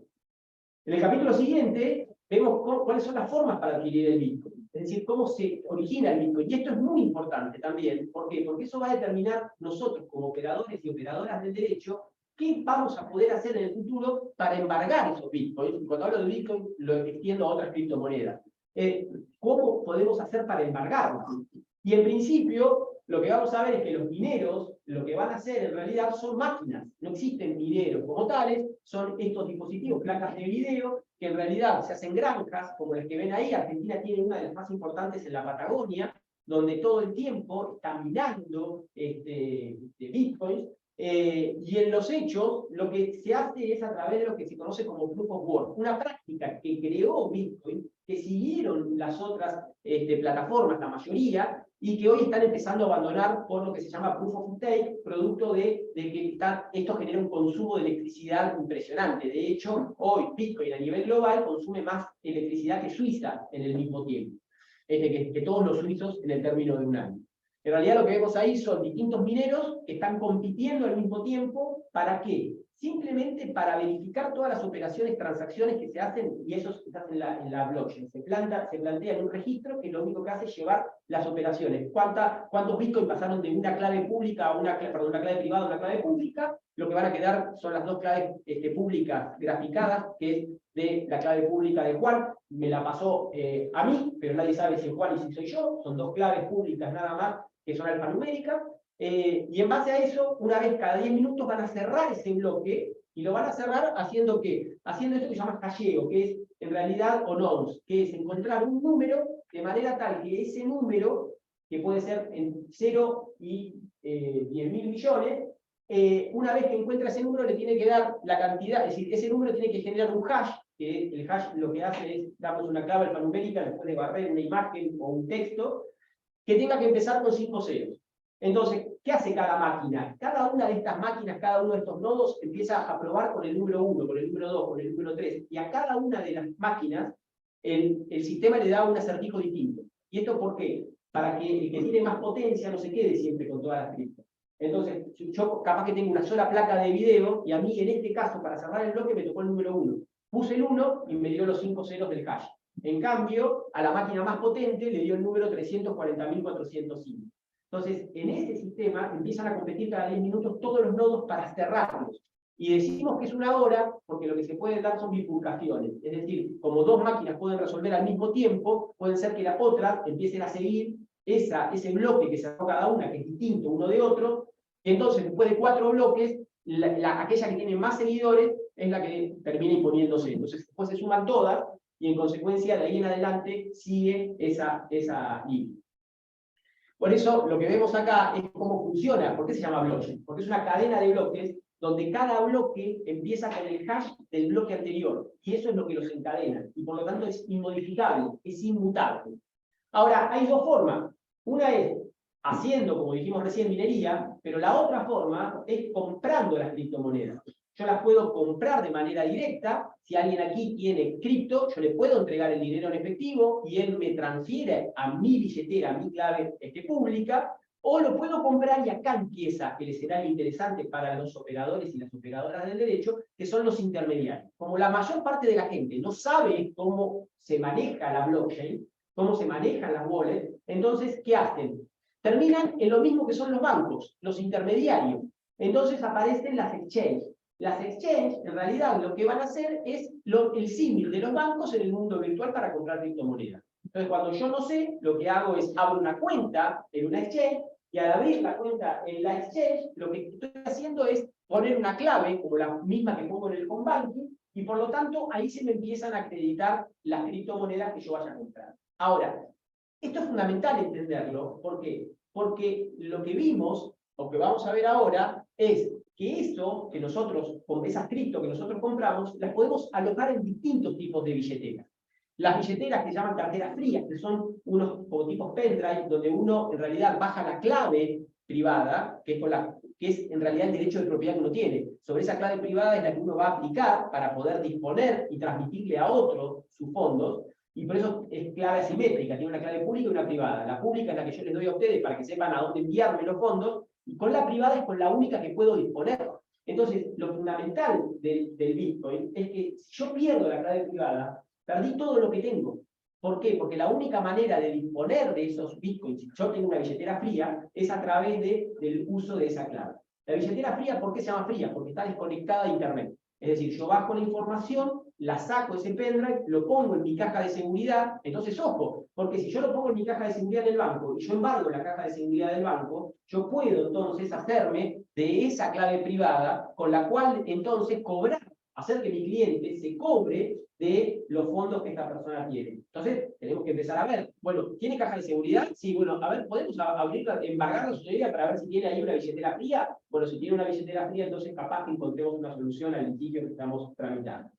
en el capítulo siguiente, vemos cuáles son las formas para adquirir el Bitcoin, es decir, cómo se origina el Bitcoin. Y esto es muy importante también. ¿Por qué? Porque eso va a determinar nosotros, como operadores y operadoras del derecho, qué vamos a poder hacer en el futuro para embargar esos Bitcoins. Y cuando hablo de Bitcoin, lo extiendo a otras criptomonedas. ¿Cómo podemos hacer para embargarlos? Y en principio, lo que vamos a ver es que los mineros, lo que van a hacer en realidad son máquinas. No existen mineros como tales, son estos dispositivos, placas de video, que en realidad se hacen granjas, como las que ven ahí. Argentina tiene una de las más importantes en la Patagonia, donde todo el tiempo está minando de Bitcoins. Y en los hechos, lo que se hace es a través de lo que se conoce como Proof of Work, una práctica que creó Bitcoin, que siguieron las otras plataformas, la mayoría, y que hoy están empezando a abandonar por lo que se llama Proof of Stake, producto de que esto genera un consumo de electricidad impresionante. De hecho, hoy Bitcoin a nivel global consume más electricidad que Suiza en el mismo tiempo, que todos los suizos en el término de un año. En realidad lo que vemos ahí son distintos mineros que están compitiendo al mismo tiempo. ¿Para qué? Simplemente para verificar todas las operaciones, transacciones que se hacen, y eso se hace en la blockchain. Se plantea en un registro que lo único que hace es llevar las operaciones. ¿Cuántos Bitcoin pasaron de una clave pública a una clave privada a una clave pública? Lo que van a quedar son las dos claves públicas graficadas, que es de la clave pública de Juan, me la pasó a mí, pero nadie sabe si es Juan y si soy yo. Son dos claves públicas nada más, que son alfanuméricas. Y en base a eso, una vez cada 10 minutos van a cerrar ese bloque, y lo van a cerrar haciendo ¿qué? Haciendo esto que se llama hasheo, que es en realidad ONONS, que es encontrar un número de manera tal que ese número, que puede ser en 0 y 10.000 millones, una vez que encuentra ese número le tiene que dar la cantidad, es decir, ese número tiene que generar un hash, que el hash lo que hace es darnos una clave alfanumérica después de barrer una imagen o un texto, que tenga que empezar con 5 ceros. Entonces, ¿qué hace cada máquina? Cada una de estas máquinas, cada uno de estos nodos empieza a probar con el número 1, con el número 2, con el número 3, y a cada una de las máquinas el sistema le da un acertijo distinto. ¿Y esto por qué? Para que el que tiene más potencia no se quede siempre con todas las criptos. Entonces, yo capaz que tengo una sola placa de video, y a mí en este caso, para cerrar el bloque, me tocó el número 1. Puse el 1 y me dio los 5 ceros del hash. En cambio, a la máquina más potente le dio el número 340.405. Entonces, en ese sistema empiezan a competir cada 10 minutos todos los nodos para cerrarlos. Y decimos que es una hora porque lo que se puede dar son bifurcaciones. Es decir, como dos máquinas pueden resolver al mismo tiempo, pueden ser que las otras empiecen a seguir ese bloque que cerró cada una, que es distinto uno de otro, y entonces después de 4 bloques, aquella que tiene más seguidores es la que termina imponiéndose. Entonces después se suman todas, y en consecuencia de ahí en adelante sigue esa línea. Por eso lo que vemos acá es cómo funciona. ¿Por qué se llama blockchain? Porque es una cadena de bloques donde cada bloque empieza con el hash del bloque anterior, y eso es lo que los encadena, y por lo tanto es inmodificable, es inmutable. Ahora, hay dos formas. Una es haciendo, como dijimos recién, minería, pero la otra forma es comprando las criptomonedas. Yo las puedo comprar de manera directa. Si alguien aquí tiene cripto, yo le puedo entregar el dinero en efectivo y él me transfiere a mi billetera, a mi clave pública, o lo puedo comprar, y acá empieza el escenario interesante para los operadores y las operadoras del derecho, que son los intermediarios. Como la mayor parte de la gente no sabe cómo se maneja la blockchain, cómo se manejan las wallets, entonces, ¿qué hacen? Terminan en lo mismo que son los bancos, los intermediarios. Entonces aparecen las exchanges. Las exchanges, en realidad, lo que van a hacer es el símil de los bancos en el mundo virtual para comprar criptomonedas. Entonces, cuando yo no sé, lo que hago es abro una cuenta en una exchange, y al abrir la cuenta en la exchange, lo que estoy haciendo es poner una clave, como la misma que pongo en el home banking, y por lo tanto, ahí se me empiezan a acreditar las criptomonedas que yo vaya a comprar. Ahora, esto es fundamental entenderlo. ¿Por qué? Porque lo que vimos, o que vamos a ver ahora, es que eso que nosotros, con esas cripto que nosotros compramos, las podemos alojar en distintos tipos de billeteras. Las billeteras que se llaman carteras frías, que son unos como tipos pendrive, donde uno en realidad baja la clave privada, que es en realidad el derecho de propiedad que uno tiene. Sobre esa clave privada es la que uno va a aplicar para poder disponer y transmitirle a otro sus fondos, y por eso es clave asimétrica, tiene una clave pública y una privada. La pública es la que yo les doy a ustedes para que sepan a dónde enviarme los fondos, y con la privada es con la única que puedo disponer. Entonces, lo fundamental del Bitcoin es que si yo pierdo la clave privada, perdí todo lo que tengo. ¿Por qué? Porque la única manera de disponer de esos Bitcoins, si yo tengo una billetera fría, es a través del uso de esa clave. La billetera fría, ¿por qué se llama fría? Porque está desconectada a Internet. Es decir, yo bajo la información, la saco ese pendrive, lo pongo en mi caja de seguridad. Entonces, ojo, porque si yo lo pongo en mi caja de seguridad del banco y yo embargo la caja de seguridad del banco, yo puedo entonces hacerme de esa clave privada, con la cual entonces cobrar, hacer que mi cliente se cobre de los fondos que esta persona tiene. Entonces, tenemos que empezar a ver, bueno, ¿tiene caja de seguridad? Sí, bueno, a ver, ¿podemos abrirla, embargar la seguridad para ver si tiene ahí una billetera fría? Bueno, si tiene una billetera fría, entonces capaz que encontremos una solución al litigio que estamos tramitando.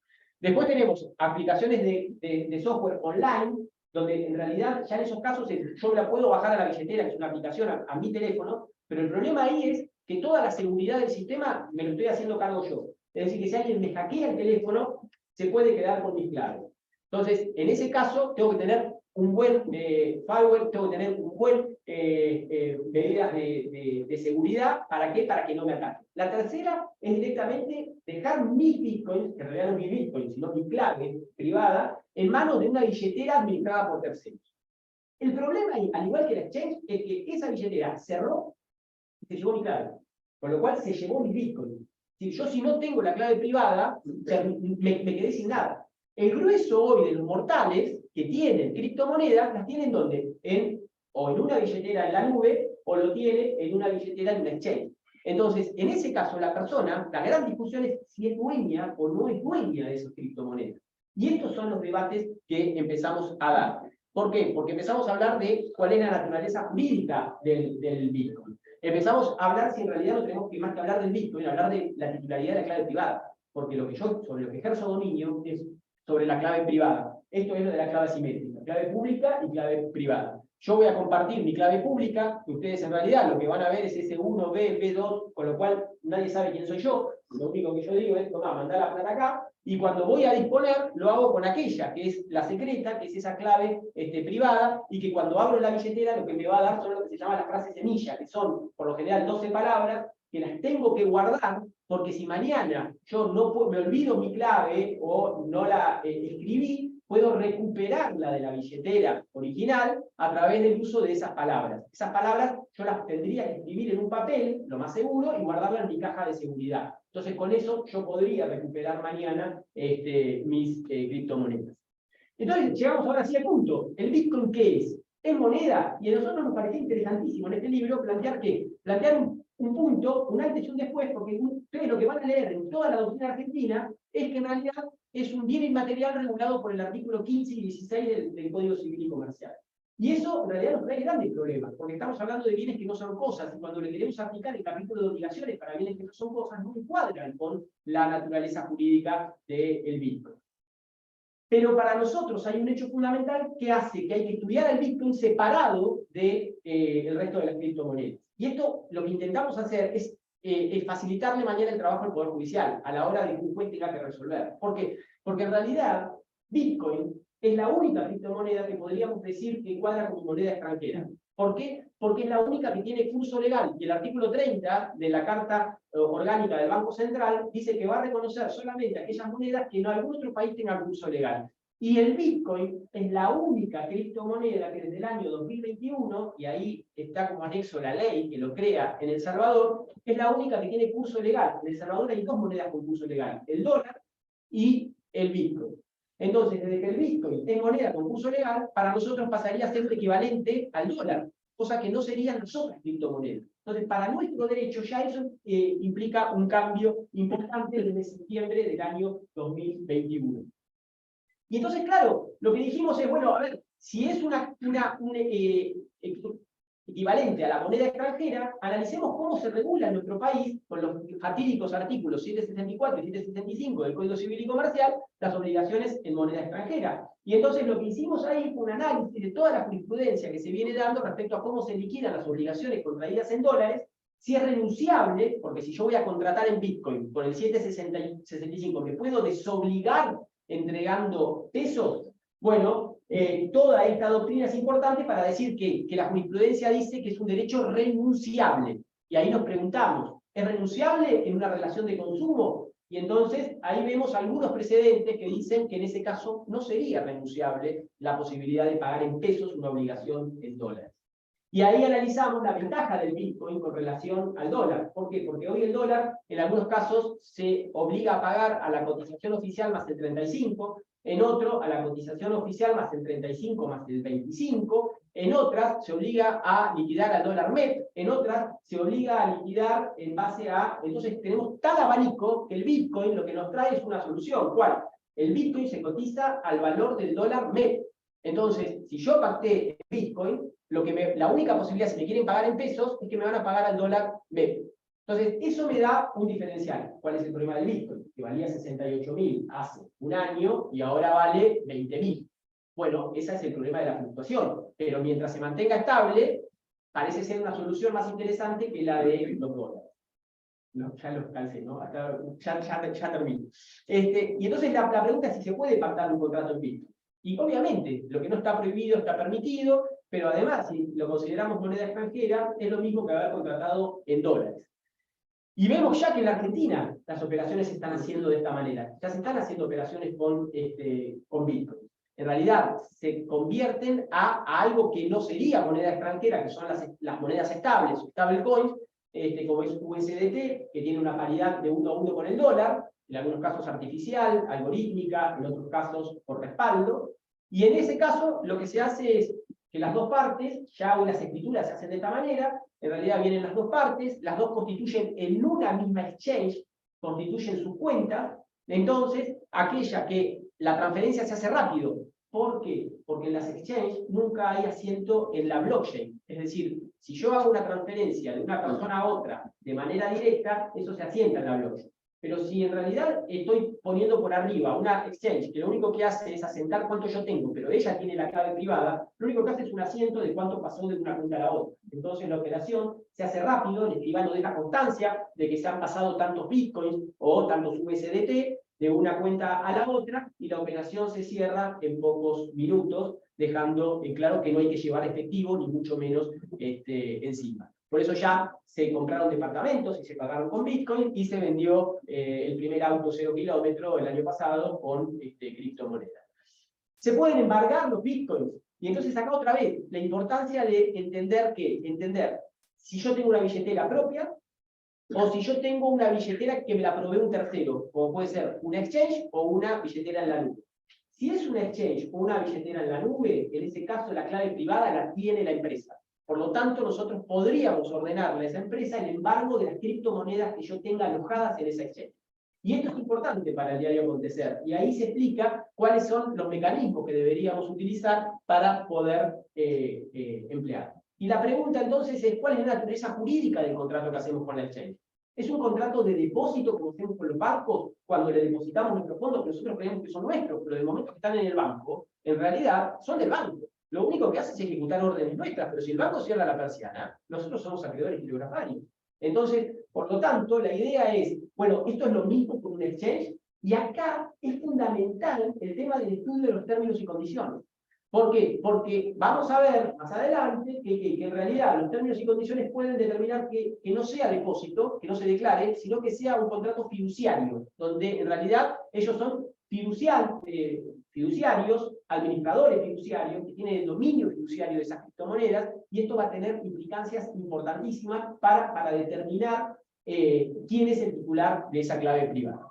Después tenemos aplicaciones de software online, donde en realidad ya en esos casos yo la puedo bajar a la billetera, que es una aplicación a mi teléfono, pero el problema ahí es que toda la seguridad del sistema me lo estoy haciendo cargo yo. Es decir, que si alguien me hackea el teléfono, se puede quedar con mis claves. Entonces, en ese caso, tengo que tener un buen firewall, tengo que tener un buen medidas de seguridad. ¿Para qué? Para que no me ataquen. La tercera es directamente dejar mis bitcoins, que en realidad no es mi bitcoin, sino mi clave privada, en manos de una billetera administrada por terceros. El problema, al igual que la exchange, es que esa billetera cerró y se llevó mi clave. Con lo cual se llevó mi bitcoin. Si no tengo la clave privada, me quedé sin nada. El grueso hoy de los mortales que tienen criptomonedas, las tienen ¿dónde? O en una billetera en la nube, o lo tiene en una billetera en una exchange. Entonces, en ese caso, la persona, la gran discusión es si es dueña o no es dueña de esas criptomonedas. Y estos son los debates que empezamos a dar. ¿Por qué? Porque empezamos a hablar de cuál es la naturaleza jurídica del Bitcoin. Empezamos a hablar si en realidad no tenemos que más que hablar del Bitcoin, hablar de la titularidad de la clave privada. Porque sobre lo que ejerzo dominio es sobre la clave privada. Esto es lo de la clave asimétrica, clave pública y clave privada. Yo voy a compartir mi clave pública, que ustedes en realidad lo que van a ver es S1, B, B2, con lo cual nadie sabe quién soy yo. Lo único que yo digo es, tomá, mandá la plata acá, y cuando voy a disponer, lo hago con aquella, que es la secreta, que es esa clave privada, y que cuando abro la billetera lo que me va a dar son lo que se llama las frases semilla, que son, por lo general, 12 palabras, que las tengo que guardar, porque si mañana yo me olvido mi clave o no la escribí, puedo recuperarla de la billetera original a través del uso de esas palabras. Esas palabras yo las tendría que escribir en un papel, lo más seguro, y guardarlas en mi caja de seguridad. Entonces, con eso yo podría recuperar mañana mis criptomonedas. Entonces, llegamos ahora sí al punto. ¿El Bitcoin qué es? Es moneda, y a nosotros nos parecía interesantísimo en este libro plantear un punto, un antes y un después, porque ustedes lo que van a leer en toda la doctrina argentina es que en realidad es un bien inmaterial regulado por el artículo 15 y 16 del Código Civil y Comercial. Y eso en realidad nos trae grandes problemas, porque estamos hablando de bienes que no son cosas, y cuando le queremos aplicar el capítulo de obligaciones para bienes que no son cosas, no encuadran con la naturaleza jurídica del Bitcoin. Pero para nosotros hay un hecho fundamental que hace que hay que estudiar el Bitcoin separado del resto de las criptomonedas. Y esto lo que intentamos hacer es facilitarle mañana el trabajo al Poder Judicial a la hora de que un juez tenga que resolver. ¿Por qué? Porque en realidad Bitcoin es la única criptomoneda que podríamos decir que encuadra como moneda extranjera. ¿Por qué? Porque es la única que tiene curso legal. Y el artículo 30 de la Carta Orgánica del Banco Central dice que va a reconocer solamente aquellas monedas que en algún otro país tengan curso legal. Y el Bitcoin es la única criptomoneda que desde el año 2021, y ahí está como anexo la ley que lo crea en El Salvador, es la única que tiene curso legal. En El Salvador hay dos monedas con curso legal, el dólar y el Bitcoin. Entonces, desde que el Bitcoin es moneda con curso legal, para nosotros pasaría a ser el equivalente al dólar, cosa que no serían las otras criptomonedas. Entonces, para nuestro derecho ya eso implica un cambio importante desde septiembre del año 2021. Y entonces, claro, lo que dijimos es, bueno, a ver, si es un equivalente a la moneda extranjera, analicemos cómo se regula en nuestro país, con los fatídicos artículos 764 y 765 del Código Civil y Comercial, las obligaciones en moneda extranjera. Y entonces lo que hicimos ahí fue un análisis de toda la jurisprudencia que se viene dando respecto a cómo se liquidan las obligaciones contraídas en dólares, si es renunciable, porque si yo voy a contratar en Bitcoin con el 765, ¿me puedo desobligar entregando pesos? Bueno, toda esta doctrina es importante para decir que la jurisprudencia dice que es un derecho renunciable. Y ahí nos preguntamos, ¿es renunciable en una relación de consumo? Y entonces ahí vemos algunos precedentes que dicen que en ese caso no sería renunciable la posibilidad de pagar en pesos una obligación en dólares. Y ahí analizamos la ventaja del Bitcoin con relación al dólar. ¿Por qué? Porque hoy el dólar, en algunos casos, se obliga a pagar a la cotización oficial más el 35, en otro a la cotización oficial más el 35 más el 25, en otras se obliga a liquidar al dólar MEP, en otras se obliga a liquidar en base a... Entonces tenemos tal abanico que el Bitcoin lo que nos trae es una solución. ¿Cuál? El Bitcoin se cotiza al valor del dólar MEP. Entonces, si yo pacté Bitcoin, la única posibilidad, si me quieren pagar en pesos, es que me van a pagar al dólar MEP. Entonces, eso me da un diferencial. ¿Cuál es el problema del Bitcoin? Que valía 68.000 hace un año y ahora vale 20.000. Bueno, ese es el problema de la fluctuación. Pero mientras se mantenga estable, parece ser una solución más interesante que la de los dólares. No, ya lo calcé, ¿no? Ya termino. Y entonces la pregunta es si se puede pactar un contrato en Bitcoin. Y obviamente, lo que no está prohibido está permitido, pero además, si lo consideramos moneda extranjera, es lo mismo que haber contratado en dólares. Y vemos ya que en la Argentina las operaciones se están haciendo de esta manera. Ya se están haciendo operaciones con Bitcoin. En realidad, se convierten a algo que no sería moneda extranjera, que son las monedas estables, stablecoins, como es USDT, que tiene una paridad de 1 a 1 con el dólar, en algunos casos artificial, algorítmica, en otros casos por respaldo. Y en ese caso, lo que se hace es que las dos partes, ya hoy las escrituras se hacen de esta manera, en realidad vienen las dos partes, las dos constituyen en una misma exchange, constituyen su cuenta, entonces aquella que la transferencia se hace rápido. ¿Por qué? Porque en las exchanges nunca hay asiento en la blockchain. Es decir, si yo hago una transferencia de una persona a otra de manera directa, eso se asienta en la blockchain. Pero si en realidad estoy poniendo por arriba una exchange que lo único que hace es asentar cuánto yo tengo, pero ella tiene la clave privada, lo único que hace es un asiento de cuánto pasó de una cuenta a la otra. Entonces la operación se hace rápido, el escribano deja constancia de que se han pasado tantos bitcoins o tantos USDT de una cuenta a la otra, y la operación se cierra en pocos minutos, dejando en claro que no hay que llevar efectivo, ni mucho menos encima. Por eso ya se compraron departamentos y se pagaron con Bitcoin, y se vendió el primer auto 0 kilómetro el año pasado con criptomonedas. Se pueden embargar los Bitcoins, y entonces acá otra vez, la importancia de entender si yo tengo una billetera propia, o si yo tengo una billetera que me la provee un tercero, como puede ser una exchange o una billetera en la nube. Si es una exchange o una billetera en la nube, en ese caso la clave privada la tiene la empresa. Por lo tanto, nosotros podríamos ordenarle a esa empresa el embargo de las criptomonedas que yo tenga alojadas en esa exchange. Y esto es importante para el diario acontecer. Y ahí se explica cuáles son los mecanismos que deberíamos utilizar para poder emplear. Y la pregunta entonces es, ¿cuál es la naturaleza jurídica del contrato que hacemos con la exchange? ¿Es un contrato de depósito como hacemos con los bancos cuando le depositamos nuestros fondos que nosotros creemos que son nuestros, pero de momento que están en el banco, en realidad son del banco? Lo único que hace es ejecutar órdenes nuestras, pero si el banco cierra la persiana, nosotros somos acreedores bibliografarios. Entonces, por lo tanto, la idea es, bueno, esto es lo mismo con un exchange, y acá es fundamental el tema del estudio de los términos y condiciones. ¿Por qué? Porque vamos a ver más adelante que en realidad los términos y condiciones pueden determinar que no sea depósito, que no se declare, sino que sea un contrato fiduciario, donde en realidad ellos son fiduciarios, administradores fiduciarios, que tienen el dominio fiduciario de esas criptomonedas, y esto va a tener implicancias importantísimas para determinar quién es el titular de esa clave privada.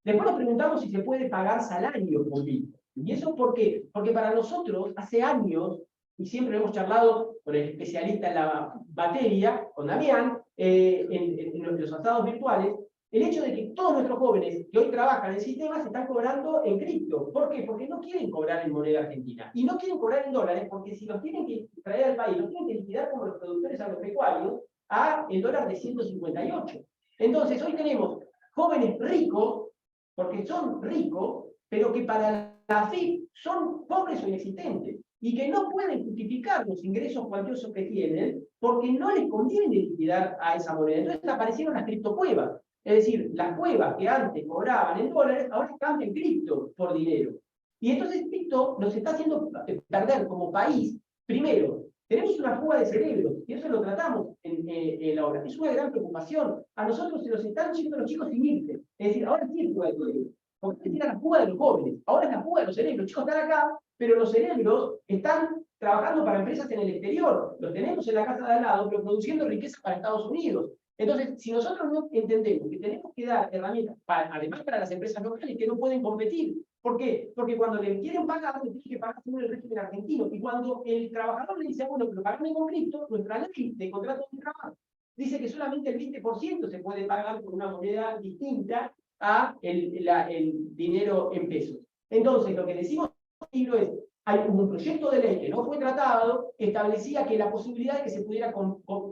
Después nos preguntamos si se puede pagar salario con Bitcoin. ¿Y eso por qué? Porque para nosotros, hace años, y siempre hemos charlado con el especialista en la materia, con Damián, en los asados virtuales, el hecho de que todos nuestros jóvenes que hoy trabajan en sistemas están cobrando en cripto. ¿Por qué? Porque no quieren cobrar en moneda argentina. Y no quieren cobrar en dólares porque si los tienen que traer al país, los tienen que liquidar como los productores agropecuarios a el dólar de 158. Entonces, hoy tenemos jóvenes ricos, porque son ricos, pero que para la AFIP son pobres o inexistentes, y que no pueden justificar los ingresos cuantiosos que tienen, porque no les conviene liquidar a esa moneda. Entonces aparecieron las criptocuevas. Es decir, las cuevas que antes cobraban en dólares, ahora están en cripto por dinero. Y entonces esto nos está haciendo perder como país. Primero, tenemos una fuga de cerebros, y eso lo tratamos en la obra. Es una gran preocupación. A nosotros se nos están yendo los chicos sin irse. Es decir, ahora sí es fuga de cerebros. Porque era la fuga de los jóvenes, ahora es la fuga de los cerebros. Los chicos están acá, pero los cerebros están trabajando para empresas en el exterior. Los tenemos en la casa de al lado, pero produciendo riqueza para Estados Unidos. Entonces, si nosotros no entendemos que tenemos que dar herramientas, además para las empresas locales que no pueden competir. ¿Por qué? Porque cuando le quieren pagar, le tienen que pagar según el régimen argentino. Y cuando el trabajador le dice, bueno, pero pagame con cripto, nuestra ley de contrato de trabajo dice que solamente el 20% se puede pagar con una moneda distinta a el dinero en pesos. Entonces, lo que decimos en el libro es, hay un proyecto de ley que no fue tratado, establecía que la posibilidad de que se pudiera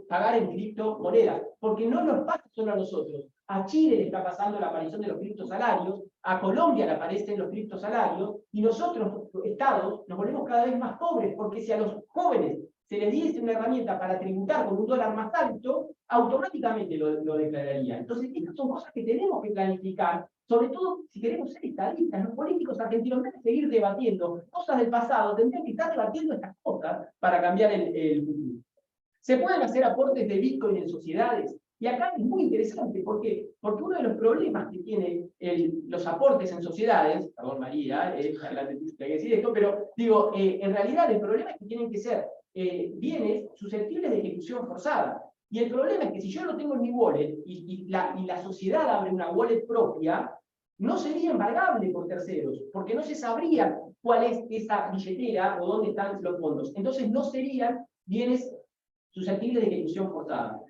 pagar en criptomonedas, porque no nos pasa solo a nosotros. A Chile le está pasando la aparición de los criptosalarios, a Colombia le aparecen los criptosalarios, y nosotros, estados, nos volvemos cada vez más pobres, porque si a los jóvenes se les diese una herramienta para tributar con un dólar más alto, automáticamente lo declararía. Entonces, estas son cosas que tenemos que planificar, sobre todo si queremos ser estadistas. Los políticos argentinos, en vez de seguir debatiendo cosas del pasado, tendrían que estar debatiendo estas cosas para cambiar el futuro. Se pueden hacer aportes de Bitcoin en sociedades. Y acá es muy interesante, ¿por qué? Porque uno de los problemas que tienen los aportes en sociedades, perdón María, adelante tú que decir esto, pero digo, en realidad el problema es que tienen que ser bienes susceptibles de ejecución forzada. Y el problema es que si yo lo tengo en mi wallet y la sociedad abre una wallet propia, no sería embargable por terceros, porque no se sabría cuál es esa billetera o dónde están los fondos. Entonces no serían bienes susceptibles de ejecución forzada.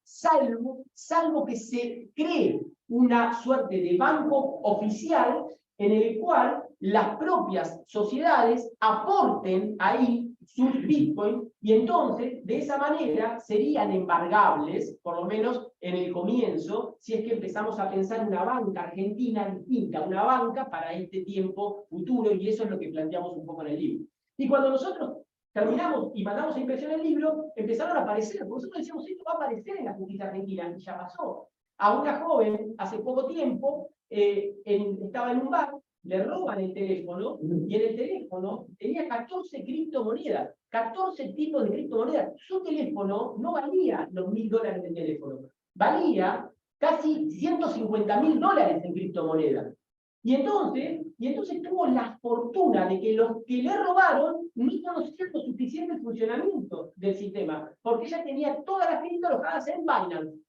Salvo que se cree una suerte de banco oficial en el cual las propias sociedades aporten ahí sus bitcoins, y entonces de esa manera serían embargables, por lo menos en el comienzo, si es que empezamos a pensar en una banca argentina distinta, una banca para este tiempo futuro, y eso es lo que planteamos un poco en el libro. Y cuando nosotros terminamos y mandamos a impresión el libro, empezaron a aparecer, porque nosotros decíamos, esto va a aparecer en la justicia argentina, y ya pasó. A una joven, hace poco tiempo, estaba en un bar, le roban el teléfono, y en el teléfono tenía 14 criptomonedas, 14 tipos de criptomonedas. Su teléfono no valía los $1000 del teléfono, valía casi $150.000 en criptomonedas. Y entonces tuvo la fortuna de que los que le robaron no conocían lo suficiente el funcionamiento del sistema, porque ella tenía todas las criptos alojadas en Binance.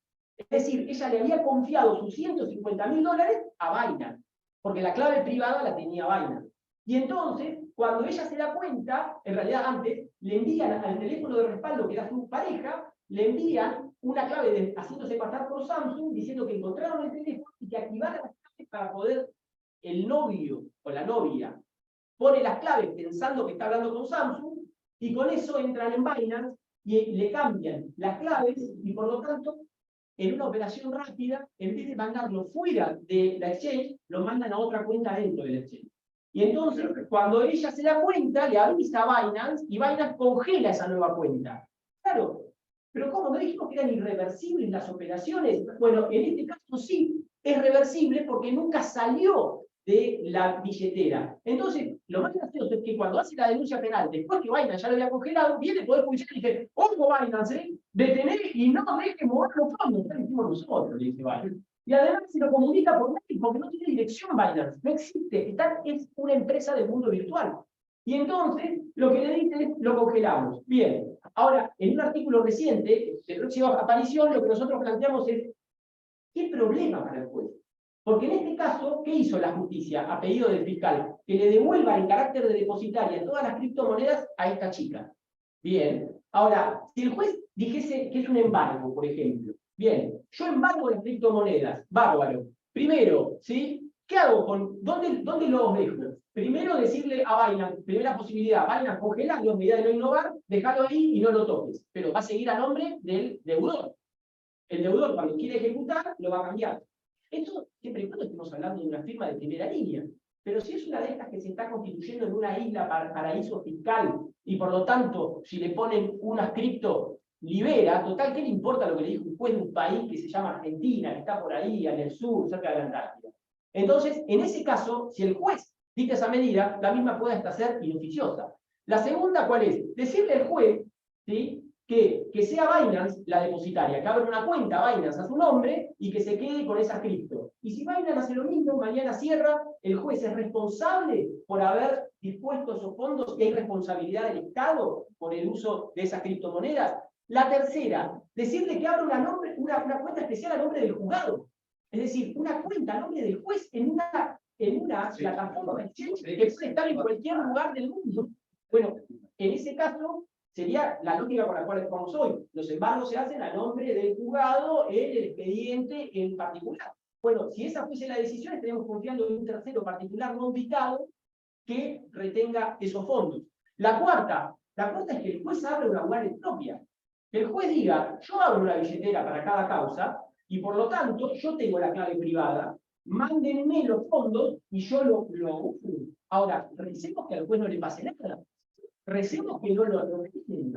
Es decir, ella le había confiado sus $150.000 a Binance, porque la clave privada la tenía Binance. Y entonces, cuando ella se da cuenta, en realidad antes, le envían al teléfono de respaldo, que era su pareja, le envían una clave haciéndose pasar por Samsung, diciendo que encontraron el teléfono y que activaran las claves para poder, el novio o la novia pone las claves pensando que está hablando con Samsung, y con eso entran en Binance y le cambian las claves, y por lo tanto, en una operación rápida, en vez de mandarlo fuera de la exchange, lo mandan a otra cuenta dentro del exchange. Y entonces, cuando ella se da cuenta, le avisa a Binance, y Binance congela esa nueva cuenta. Claro, pero ¿cómo? ¿No dijimos que eran irreversibles las operaciones? Bueno, en este caso sí, es reversible porque nunca salió de la billetera. Entonces, lo más gracioso es que cuando hace la denuncia penal, después que Binance ya lo había congelado, viene el Poder Judicial y dice, ojo Binance, detener y no deje mover los fondos, ya lo hicimos nosotros, le dice Binance. Y además se lo comunica por mail, porque no tiene dirección Binance, no existe, es una empresa del mundo virtual. Y entonces, lo que le dice es, lo congelamos. Bien, ahora, en un artículo reciente, de próxima aparición, lo que nosotros planteamos es, ¿qué problema para el juez? Porque en este caso, ¿qué hizo la justicia a pedido del fiscal? Que le devuelva en carácter de depositaria todas las criptomonedas a esta chica. Bien, ahora, si el juez dijese que es un embargo, por ejemplo, bien, yo embargo las criptomonedas, bárbaro. Primero, ¿sí? ¿Qué hago con, dónde los dejo? Primero decirle a Binance, primera posibilidad, Binance, congelarlo en medida de no innovar, déjalo ahí y no lo toques. Pero va a seguir a nombre del deudor. El deudor, cuando quiere ejecutar, lo va a cambiar. Esto siempre y cuando estemos hablando de una firma de primera línea. Pero si es una de estas que se está constituyendo en una isla paraíso fiscal, y por lo tanto, si le ponen unas cripto, libera, total, ¿qué le importa lo que le dijo un juez de un país que se llama Argentina, que está por ahí, en el sur, cerca de la Antártida? Entonces, en ese caso, si el juez dicta esa medida, la misma puede hasta ser inoficiosa. La segunda, ¿cuál es? Decirle al juez, ¿sí?, que sea Binance la depositaria, que abra una cuenta Binance a su nombre y que se quede con esa cripto. Y si Binance hace lo mismo, mañana cierra, el juez es responsable por haber dispuesto esos fondos y hay responsabilidad del Estado por el uso de esas criptomonedas. La tercera, decirle que abra una cuenta especial a nombre del juzgado. Es decir, una cuenta a nombre del juez en una plataforma de exchange que puede estar en cualquier lugar del mundo. Bueno, en ese caso, sería la lógica con la cual estamos hoy. Los embargos se hacen a nombre del juzgado en el expediente en particular. Bueno, si esa fuese la decisión, estaríamos confiando en un tercero particular no invitado que retenga esos fondos. La cuarta es que el juez abra una wallet propia. Que el juez diga, yo abro una billetera para cada causa y por lo tanto yo tengo la clave privada, mándenme los fondos y yo lo uso. Ahora, revisemos que al juez no le pase nada. Recemos que no lo retienen,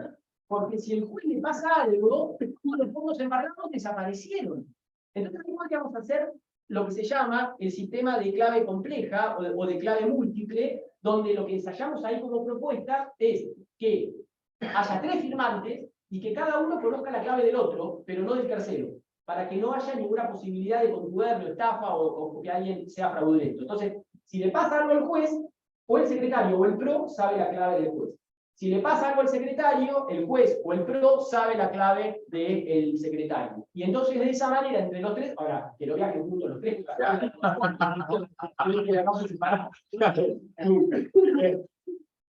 porque si el juez le pasa algo, los fondos embargados desaparecieron. Entonces, ¿qué vamos a hacer? Lo que se llama el sistema de clave compleja o de clave múltiple, donde lo que ensayamos ahí como propuesta es que haya 3 firmantes y que cada uno conozca la clave del otro, pero no del tercero, para que no haya ninguna posibilidad de contubernio, estafa o que alguien sea fraudulento. Entonces, si le pasa algo al juez, o el secretario o el PRO sabe la clave del juez. Si le pasa algo al secretario, el juez o el PRO sabe la clave del secretario. Y entonces de esa manera, entre los 3, ahora, que lo viajen juntos los 3,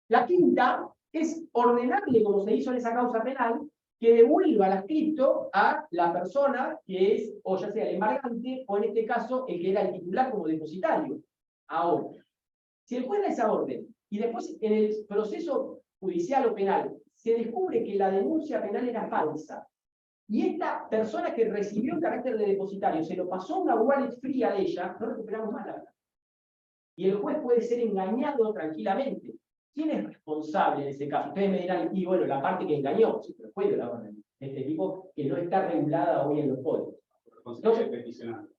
la quinta es ordenarle, como se hizo en esa causa penal, que devuelva las cripto a la persona que es, o ya sea el embargante, o en este caso, el que era el titular como depositario. Ahora, si el juez da esa orden y después en el proceso judicial o penal se descubre que la denuncia penal era falsa y esta persona que recibió el carácter de depositario se lo pasó a una wallet fría de ella, no recuperamos más la plata. Y el juez puede ser engañado tranquilamente. ¿Quién es responsable en ese caso? Ustedes me dirán, y bueno, la parte que engañó, sí, pero el juez de la orden de este tipo que no está regulada hoy en los códigos.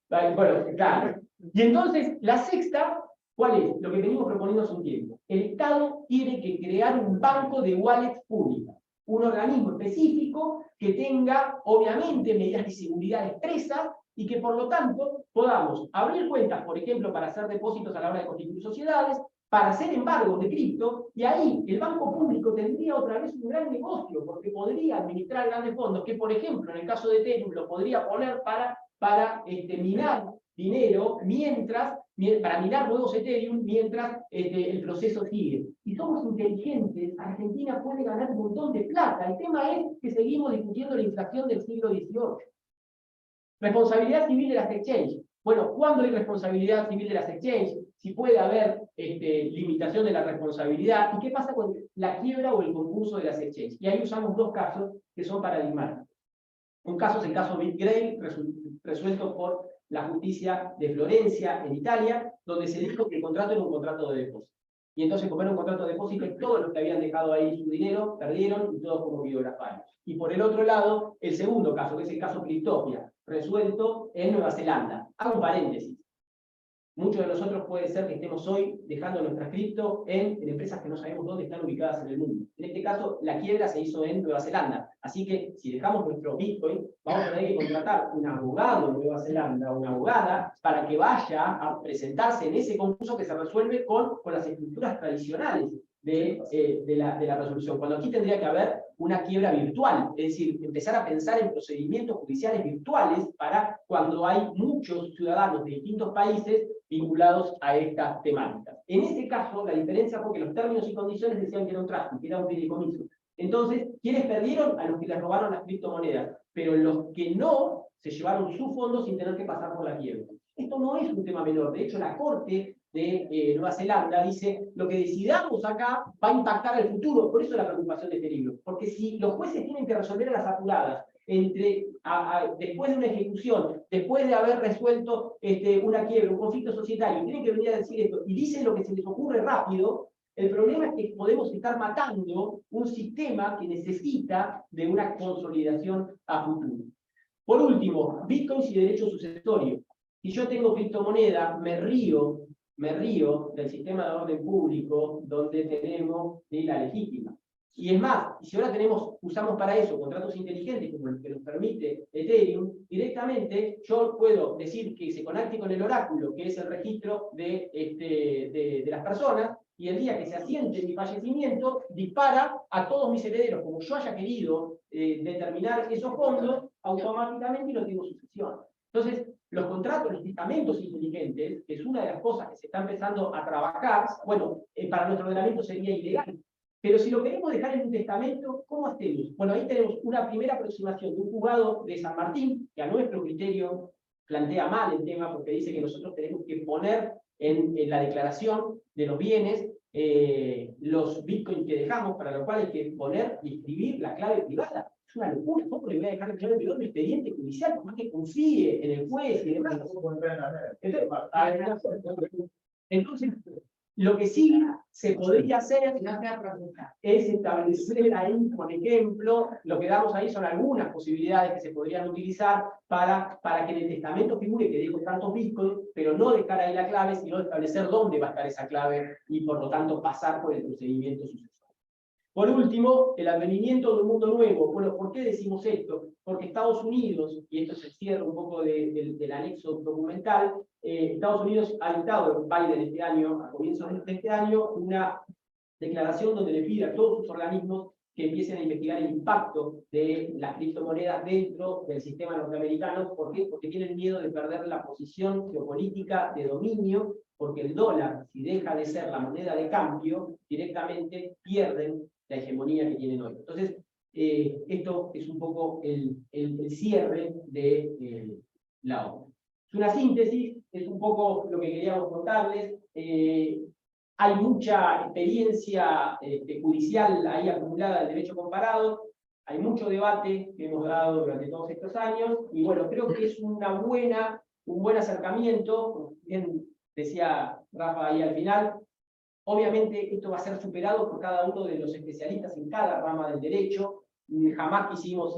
Bueno, claro. Y entonces, la sexta, ¿cuál es? Lo que venimos proponiendo hace un tiempo. El Estado tiene que crear un banco de wallets públicas, un organismo específico que tenga, obviamente, medidas de seguridad expresas y que, por lo tanto, podamos abrir cuentas, por ejemplo, para hacer depósitos a la hora de constituir sociedades, para hacer embargos de cripto, y ahí el banco público tendría otra vez un gran negocio, porque podría administrar grandes fondos, que por ejemplo en el caso de Ethereum lo podría poner para minar dinero, para minar nuevos Ethereum, mientras el proceso sigue. Y somos inteligentes, Argentina puede ganar un montón de plata. El tema es que seguimos discutiendo la inflación del siglo XVIII. Responsabilidad civil de las exchanges. Bueno, ¿cuándo hay responsabilidad civil de las exchanges? Si puede haber limitación de la responsabilidad. ¿Y qué pasa con la quiebra o el concurso de las exchanges? Y ahí usamos dos casos que son paradigmáticos. Un caso es el caso BitGrail, resuelto por la justicia de Florencia, en Italia, donde se dijo que el contrato era un contrato de depósito. Y entonces, como era un contrato de depósito, todos los que habían dejado ahí su dinero perdieron y todos como videografaron. Y por el otro lado, el segundo caso, que es el caso Cryptopia, resuelto en Nueva Zelanda. Hago un paréntesis. Muchos de nosotros puede ser que estemos hoy dejando nuestras cripto en empresas que no sabemos dónde están ubicadas en el mundo. En este caso, la quiebra se hizo en Nueva Zelanda. Así que, si dejamos nuestro Bitcoin, vamos a tener que contratar un abogado en Nueva Zelanda, una abogada, para que vaya a presentarse en ese concurso que se resuelve con las estructuras tradicionales de la resolución. Cuando aquí tendría que haber una quiebra virtual, es decir, empezar a pensar en procedimientos judiciales virtuales para cuando hay muchos ciudadanos de distintos países vinculados a estas temáticas. En ese caso, la diferencia fue que los términos y condiciones decían que era un trust, que era un fideicomiso. Entonces, ¿quiénes perdieron? A los que les robaron las criptomonedas, pero los que no se llevaron su fondo sin tener que pasar por la quiebra. Esto no es un tema menor. De hecho, la Corte de Nueva Zelanda dice, lo que decidamos acá va a impactar al futuro. Por eso la preocupación de este libro. Porque si los jueces tienen que resolver a las apuradas, después de una ejecución, después de haber resuelto una quiebra, un conflicto societario, tienen que venir a decir esto, y dicen lo que se les ocurre rápido, el problema es que podemos estar matando un sistema que necesita de una consolidación a futuro. Por último, Bitcoin y derecho sucesorio. Si yo tengo criptomoneda, me río del sistema de orden público donde tenemos la legítima. Y es más, si ahora usamos para eso contratos inteligentes como el que nos permite Ethereum, directamente yo puedo decir que se conecte con el oráculo, que es el registro de las personas, y el día que se asiente mi fallecimiento, dispara a todos mis herederos, como yo haya querido determinar esos fondos, automáticamente y no tengo sucesión. Entonces, los contratos, los testamentos inteligentes, que es una de las cosas que se está empezando a trabajar, bueno, para nuestro ordenamiento sería ilegal. Pero si lo queremos dejar en un testamento, ¿cómo hacemos? Bueno, ahí tenemos una primera aproximación de un juzgado de San Martín, que a nuestro criterio plantea mal el tema, porque dice que nosotros tenemos que poner en la declaración de los bienes los bitcoins que dejamos, para lo cual hay que poner y escribir la clave privada. Es una locura. ¿Cómo le voy a dejar la clave privada en un expediente judicial? Por más que confíe en el juez y demás. Entonces, lo que sí se podría hacer es establecer ahí, por ejemplo, lo que damos ahí son algunas posibilidades que se podrían utilizar para que en el testamento figure que dejo tantos bitcoins, pero no dejar ahí la clave, sino establecer dónde va a estar esa clave y por lo tanto pasar por el procedimiento sucesorio. Por último, el advenimiento de un mundo nuevo. Bueno, ¿por qué decimos esto? Porque Estados Unidos, y esto se cierra un poco del anexo documental, Estados Unidos ha dictado, Biden este año, a comienzos de este año, una declaración donde le pide a todos sus organismos que empiecen a investigar el impacto de las criptomonedas dentro del sistema norteamericano. ¿Por qué? Porque tienen miedo de perder la posición geopolítica de dominio, porque el dólar, si deja de ser la moneda de cambio, directamente pierden la hegemonía que tienen hoy. Entonces, esto es un poco el cierre de la obra. Es una síntesis, es un poco lo que queríamos contarles. Hay mucha experiencia judicial ahí acumulada del derecho comparado, hay mucho debate que hemos dado durante todos estos años, y bueno, creo que es un buen acercamiento, como bien decía Rafa ahí al final. Obviamente esto va a ser superado por cada uno de los especialistas en cada rama del derecho. Jamás quisimos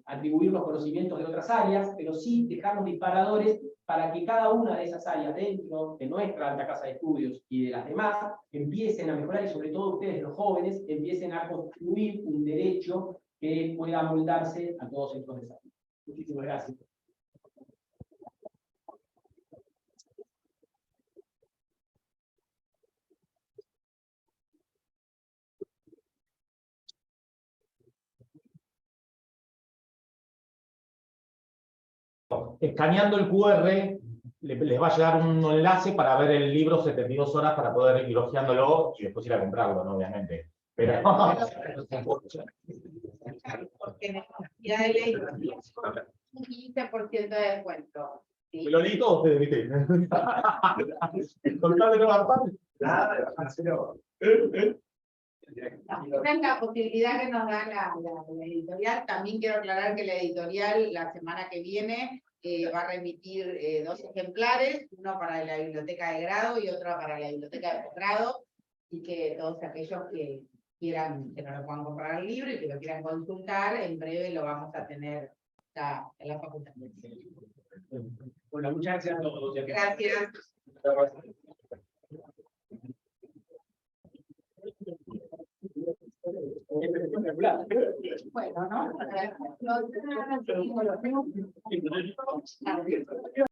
atribuir los conocimientos de otras áreas, pero sí dejarnos disparadores para que cada una de esas áreas dentro de nuestra alta casa de estudios y de las demás empiecen a mejorar, y sobre todo ustedes los jóvenes empiecen a construir un derecho que pueda moldarse a todos estos desafíos. Muchísimas gracias. escaneando el QR, les va a llegar un enlace para ver el libro 72 horas para poder ir hojeándolo y después ir a comprarlo, ¿no? Obviamente. Pero... Porque ya de ley un 15% de descuento. Sí. ¿Me lo leí todo ustedes, viste? Contame no la parte. Esa es la posibilidad que nos da la editorial. También quiero aclarar que la editorial la semana que viene va a remitir 2 ejemplares, uno para la biblioteca de grado y otro para la biblioteca de posgrado, y que todos aquellos que quieran, que no lo puedan comprar el libro y que lo quieran consultar, en breve lo vamos a tener en la facultad. Bueno, muchas gracias a todos. Gracias. Bueno, ¿no?